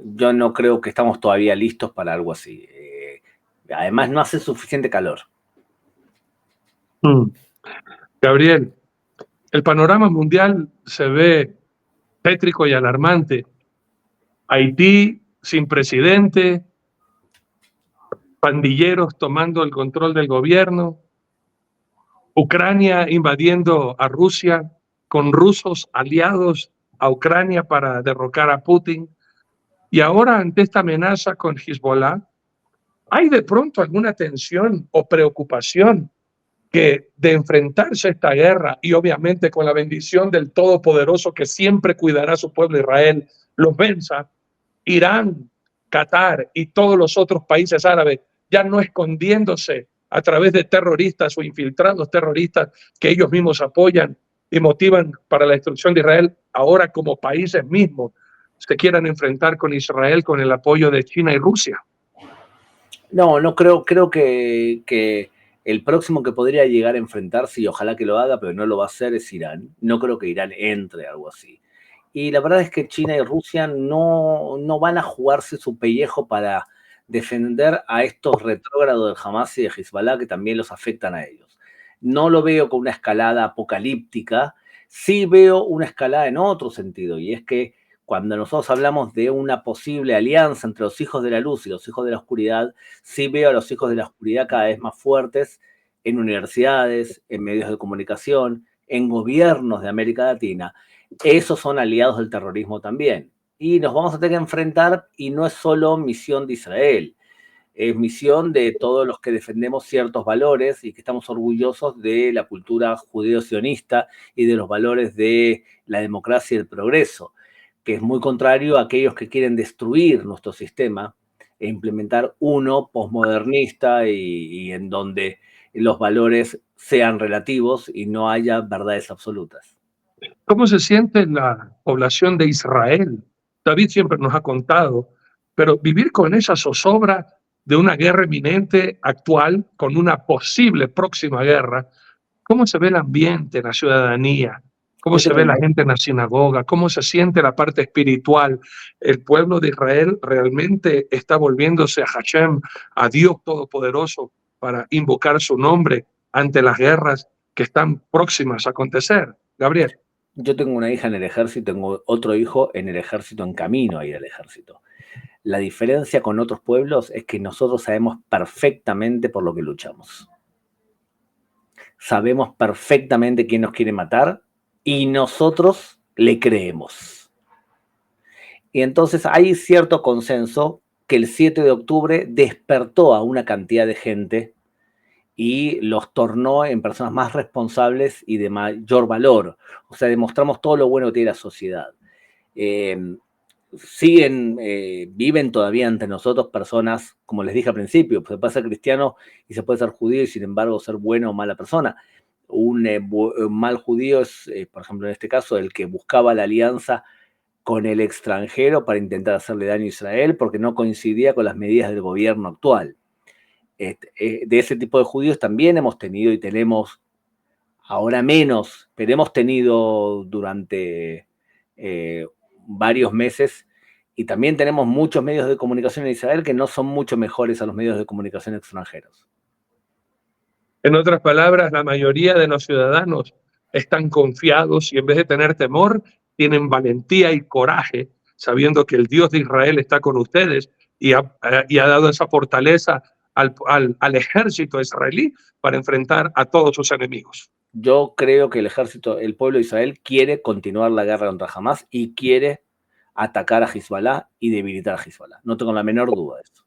Yo no creo que estamos todavía listos para algo así. Además, no hace suficiente calor. Gabriel, el panorama mundial se ve tétrico y alarmante. Haití sin presidente, pandilleros tomando el control del gobierno, Ucrania invadiendo a Rusia, con rusos aliados a Ucrania para derrocar a Putin. Y ahora, ante esta amenaza con Hezbollah, ¿hay de pronto alguna tensión o preocupación que de enfrentarse a esta guerra y obviamente con la bendición del Todopoderoso que siempre cuidará a su pueblo Israel, los venza, Irán, Qatar y todos los otros países árabes, ya no escondiéndose a través de terroristas o infiltrados terroristas que ellos mismos apoyan y motivan para la destrucción de Israel, ahora como países mismos se quieran enfrentar con Israel con el apoyo de China y Rusia? No creo que el próximo que podría llegar a enfrentarse, y ojalá que lo haga, pero no lo va a hacer, es Irán. No creo que Irán entre a algo así. Y la verdad es que China y Rusia no van a jugarse su pellejo para defender a estos retrógrados del Hamas y de Hezbollah que también los afectan a ellos. No lo veo con una escalada apocalíptica, sí veo una escalada en otro sentido, y es que cuando nosotros hablamos de una posible alianza entre los hijos de la luz y los hijos de la oscuridad, sí veo a los hijos de la oscuridad cada vez más fuertes en universidades, en medios de comunicación, en gobiernos de América Latina. Esos son aliados del terrorismo también. Y nos vamos a tener que enfrentar, y no es solo misión de Israel, es misión de todos los que defendemos ciertos valores y que estamos orgullosos de la cultura judeo-sionista y de los valores de la democracia y el progreso, que es muy contrario a aquellos que quieren destruir nuestro sistema e implementar uno posmodernista y en donde los valores sean relativos y no haya verdades absolutas. ¿Cómo se siente la población de Israel? David siempre nos ha contado, pero vivir con esa zozobra de una guerra inminente actual, con una posible próxima guerra, ¿cómo se ve el ambiente en la ciudadanía? ¿Cómo se ve la gente en la sinagoga? ¿Cómo se siente la parte espiritual? El pueblo de Israel realmente está volviéndose a Hashem, a Dios Todopoderoso, para invocar su nombre ante las guerras que están próximas a acontecer. Gabriel. Yo tengo una hija en el ejército, tengo otro hijo en el ejército, en camino a ir al ejército. La diferencia con otros pueblos es que nosotros sabemos perfectamente por lo que luchamos. Sabemos perfectamente quién nos quiere matar y nosotros le creemos. Y entonces hay cierto consenso que el 7 de octubre despertó a una cantidad de gente y los tornó en personas más responsables y de mayor valor. O sea, demostramos todo lo bueno que tiene la sociedad. Viven todavía entre nosotros personas, como les dije al principio, se puede ser cristiano y se puede ser judío y sin embargo ser buena o mala persona. Un mal judío es, por ejemplo, en este caso, el que buscaba la alianza con el extranjero para intentar hacerle daño a Israel porque no coincidía con las medidas del gobierno actual. De ese tipo de judíos también hemos tenido y tenemos ahora menos, pero hemos tenido durante varios meses, Y también tenemos muchos medios de comunicación en Israel que no son mucho mejores a los medios de comunicación extranjeros. En otras palabras, la mayoría de los ciudadanos están confiados y en vez de tener temor, tienen valentía y coraje, sabiendo que el Dios de Israel está con ustedes y ha dado esa fortaleza al ejército israelí para enfrentar a todos sus enemigos. Yo creo que el pueblo de Israel quiere continuar la guerra contra Hamas y quiere atacar a Hezbollah y debilitar a Hezbollah. No tengo la menor duda de eso.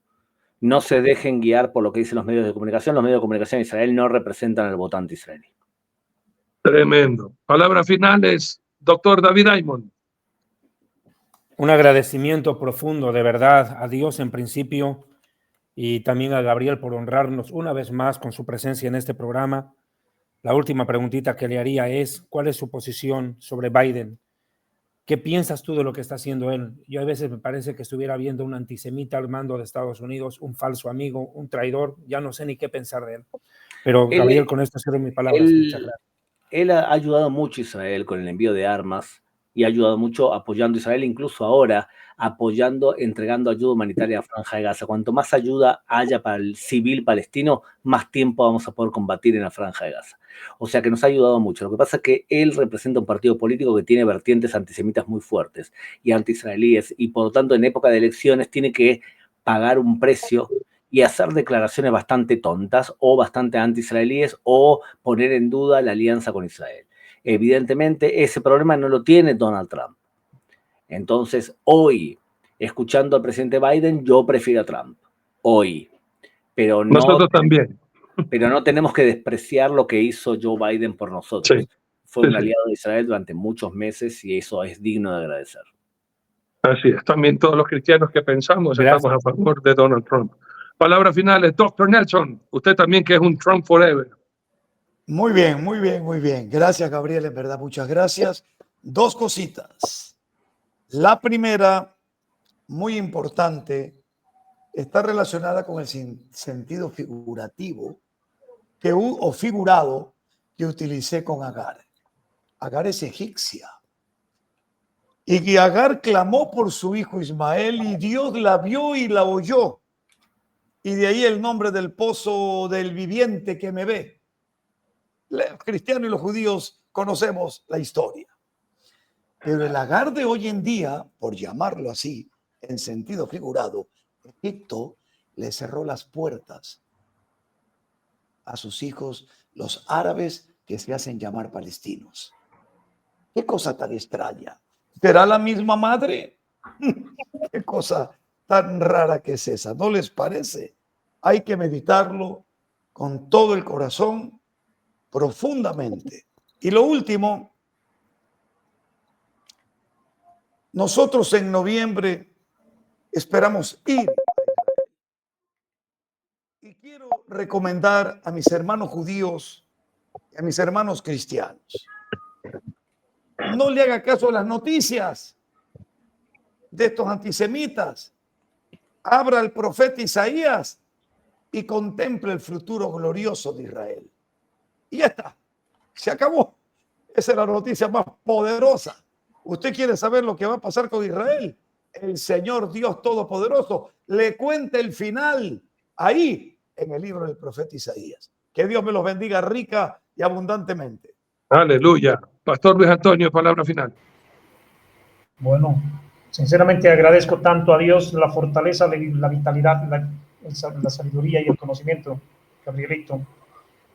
No se dejen guiar por lo que dicen los medios de comunicación. Los medios de comunicación de Israel no representan al votante israelí. Tremendo. Palabras finales, doctor David Aimon. Un agradecimiento profundo, de verdad, a Dios en principio y también a Gabriel por honrarnos una vez más con su presencia en este programa. La última preguntita que le haría es, ¿cuál es su posición sobre Biden? ¿Qué piensas tú de lo que está haciendo él? Yo a veces me parece que estuviera viendo un antisemita al mando de Estados Unidos, un falso amigo, un traidor. Ya no sé ni qué pensar de él. Pero Gabriel, con esto cierro mis palabras. Muchas gracias. Él ha ayudado mucho a Israel con el envío de armas y ha ayudado mucho apoyando a Israel, incluso ahora entregando ayuda humanitaria a Franja de Gaza. Cuanto más ayuda haya para el civil palestino, más tiempo vamos a poder combatir en la Franja de Gaza. O sea que nos ha ayudado mucho. Lo que pasa es que él representa un partido político que tiene vertientes antisemitas muy fuertes y anti-israelíes, y por lo tanto en época de elecciones tiene que pagar un precio y hacer declaraciones bastante tontas o bastante anti-israelíes o poner en duda la alianza con Israel. Evidentemente, ese problema no lo tiene Donald Trump. Entonces, hoy, escuchando al presidente Biden, yo prefiero a Trump. Hoy. Pero no, nosotros también. Pero no tenemos que despreciar lo que hizo Joe Biden por nosotros. Sí, fue un aliado de Israel durante muchos meses y eso es digno de agradecer. Así es. También todos los cristianos que pensamos estamos a favor de Donald Trump. Palabras finales, Dr. Nelson. Usted también, que es un Trump forever. Muy bien, muy bien, muy bien. Gracias, Gabriel, en verdad, muchas gracias. Dos cositas. La primera, muy importante, está relacionada con el sentido figurativo o figurado que utilicé con Agar. Agar es egipcia. Y que Agar clamó por su hijo Ismael y Dios la vio y la oyó. Y de ahí el nombre del pozo del viviente que me ve. Los cristianos y los judíos conocemos la historia. Pero el Agar de hoy en día, por llamarlo así, en sentido figurado, Egipto le cerró las puertas a sus hijos, los árabes que se hacen llamar palestinos. Qué cosa tan extraña. ¿Será la misma madre? Qué cosa tan rara que es esa, ¿no les parece? Hay que meditarlo con todo el corazón, profundamente. Y lo último, nosotros en noviembre esperamos ir. Y quiero recomendar a mis hermanos judíos y a mis hermanos cristianos. No le haga caso a las noticias de estos antisemitas. Abra el profeta Isaías y contemple el futuro glorioso de Israel. Y ya está. Se acabó. Esa es la noticia más poderosa. ¿Usted quiere saber lo que va a pasar con Israel? El Señor Dios Todopoderoso le cuenta el final ahí en el libro del profeta Isaías. Que Dios me los bendiga rica y abundantemente. Aleluya. Pastor Luis Antonio, palabra final. Bueno, sinceramente agradezco tanto a Dios la fortaleza, la vitalidad, la sabiduría y el conocimiento, Gabrielito.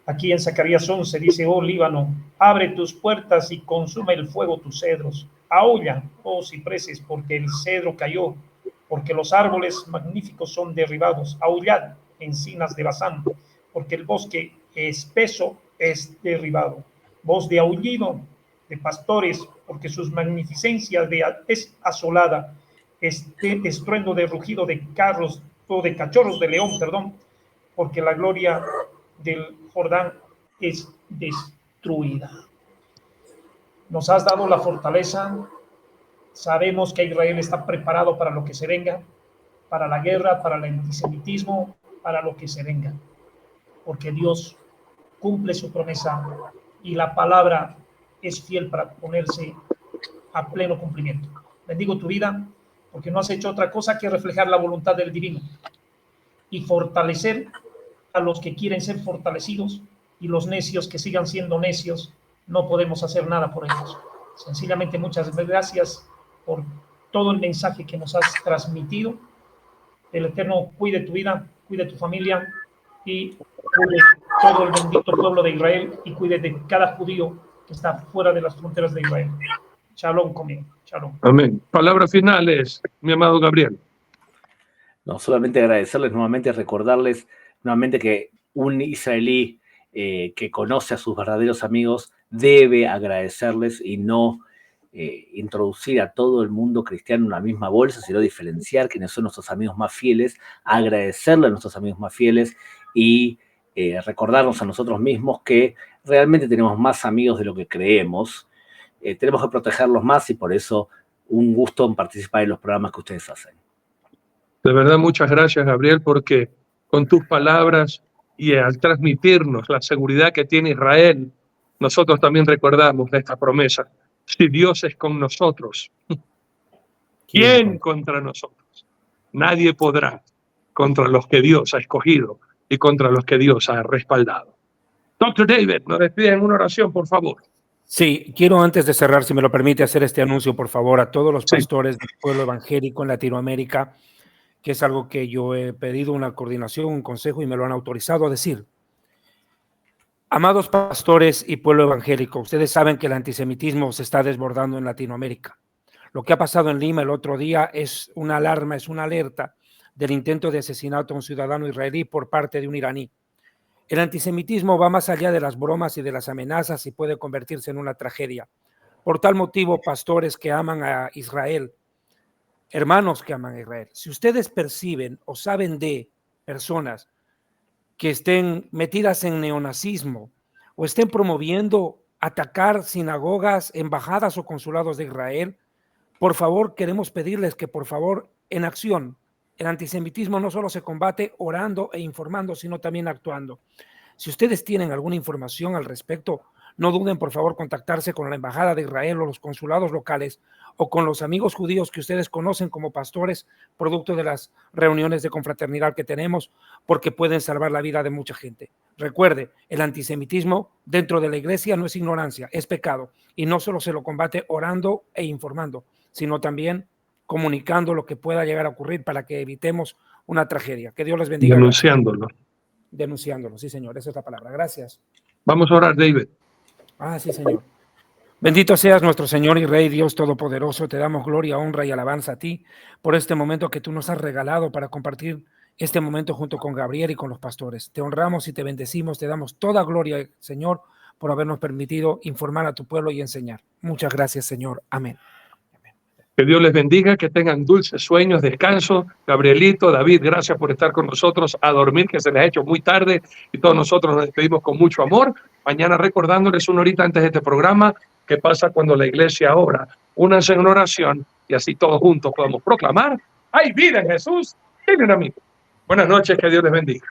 Aquí en Zacarías 11 dice: oh Líbano, abre tus puertas y consume el fuego tus cedros. Aúlla, oh cipreses, porque el cedro cayó, porque los árboles magníficos son derribados. Aullad, encinas de Basán, porque el bosque espeso es derribado. Voz de aullido de pastores, porque sus magnificencias es asolada. Estruendo de rugido de carros o de cachorros de león, perdón, porque la gloria del Jordán es destruida. Nos has dado la fortaleza. Sabemos que Israel está preparado para lo que se venga, para la guerra, para el antisemitismo, para lo que se venga, porque Dios cumple su promesa y la palabra es fiel para ponerse a pleno cumplimiento. Bendigo tu vida, porque no has hecho otra cosa que reflejar la voluntad del divino y fortalecer a los que quieren ser fortalecidos, y los necios que sigan siendo necios. No podemos hacer nada por ellos. Sencillamente, muchas gracias por todo el mensaje que nos has transmitido. El Eterno cuide tu vida, cuide tu familia y cuide todo el bendito pueblo de Israel, y cuide de cada judío que está fuera de las fronteras de Israel. Shalom conmigo. Shalom. Amén. Palabras finales, mi amado Gabriel. No, solamente agradecerles nuevamente, recordarles nuevamente que un israelí que conoce a sus verdaderos amigos debe agradecerles y no introducir a todo el mundo cristiano en una misma bolsa, sino diferenciar quiénes son nuestros amigos más fieles, agradecerle a nuestros amigos más fieles y recordarnos a nosotros mismos que realmente tenemos más amigos de lo que creemos. Tenemos que protegerlos más, y por eso un gusto en participar en los programas que ustedes hacen. De verdad, muchas gracias, Gabriel, porque con tus palabras y al transmitirnos la seguridad que tiene Israel, nosotros también recordamos de esta promesa. Si Dios es con nosotros, ¿quién contra nosotros? Nadie podrá contra los que Dios ha escogido y contra los que Dios ha respaldado. Dr. David, nos despide en una oración, por favor. Sí, quiero, antes de cerrar, si me lo permite, hacer este anuncio, por favor, a todos los pastores del pueblo evangélico en Latinoamérica, que es algo que yo he pedido una coordinación, un consejo, y me lo han autorizado a decir. Amados pastores y pueblo evangélico, ustedes saben que el antisemitismo se está desbordando en Latinoamérica. Lo que ha pasado en Lima el otro día es una alarma, es una alerta del intento de asesinato a un ciudadano israelí por parte de un iraní. El antisemitismo va más allá de las bromas y de las amenazas y puede convertirse en una tragedia. Por tal motivo, pastores que aman a Israel, hermanos que aman a Israel, si ustedes perciben o saben de personas que estén metidas en neonazismo o estén promoviendo atacar sinagogas, embajadas o consulados de Israel, por favor, queremos pedirles que, por favor, en acción. El antisemitismo no solo se combate orando e informando, sino también actuando. Si ustedes tienen alguna información al respecto, no duden, por favor, contactarse con la Embajada de Israel o los consulados locales, o con los amigos judíos que ustedes conocen como pastores, producto de las reuniones de confraternidad que tenemos, porque pueden salvar la vida de mucha gente. Recuerde, el antisemitismo dentro de la iglesia no es ignorancia, es pecado, y no solo se lo combate orando e informando, sino también comunicando lo que pueda llegar a ocurrir para que evitemos una tragedia. Que Dios les bendiga. Denunciándolo. Denunciándolo, sí, señor, esa es la palabra. Gracias. Vamos a orar, David. Sí, señor. Bendito seas nuestro Señor y Rey, Dios Todopoderoso. Te damos gloria, honra y alabanza a ti por este momento que tú nos has regalado para compartir este momento junto con Gabriel y con los pastores. Te honramos y te bendecimos, te damos toda gloria, Señor, por habernos permitido informar a tu pueblo y enseñar. Muchas gracias, Señor. Amén. Que Dios les bendiga, que tengan dulces sueños, descanso. Gabrielito, David, gracias por estar con nosotros. A dormir, que se les ha hecho muy tarde, y todos nosotros nos despedimos con mucho amor. Mañana recordándoles una horita antes de este programa qué pasa cuando la iglesia obra. Únanse en una oración y así todos juntos podemos proclamar: ¡hay vida en Jesús! Tienen amigos. Buenas noches, que Dios les bendiga.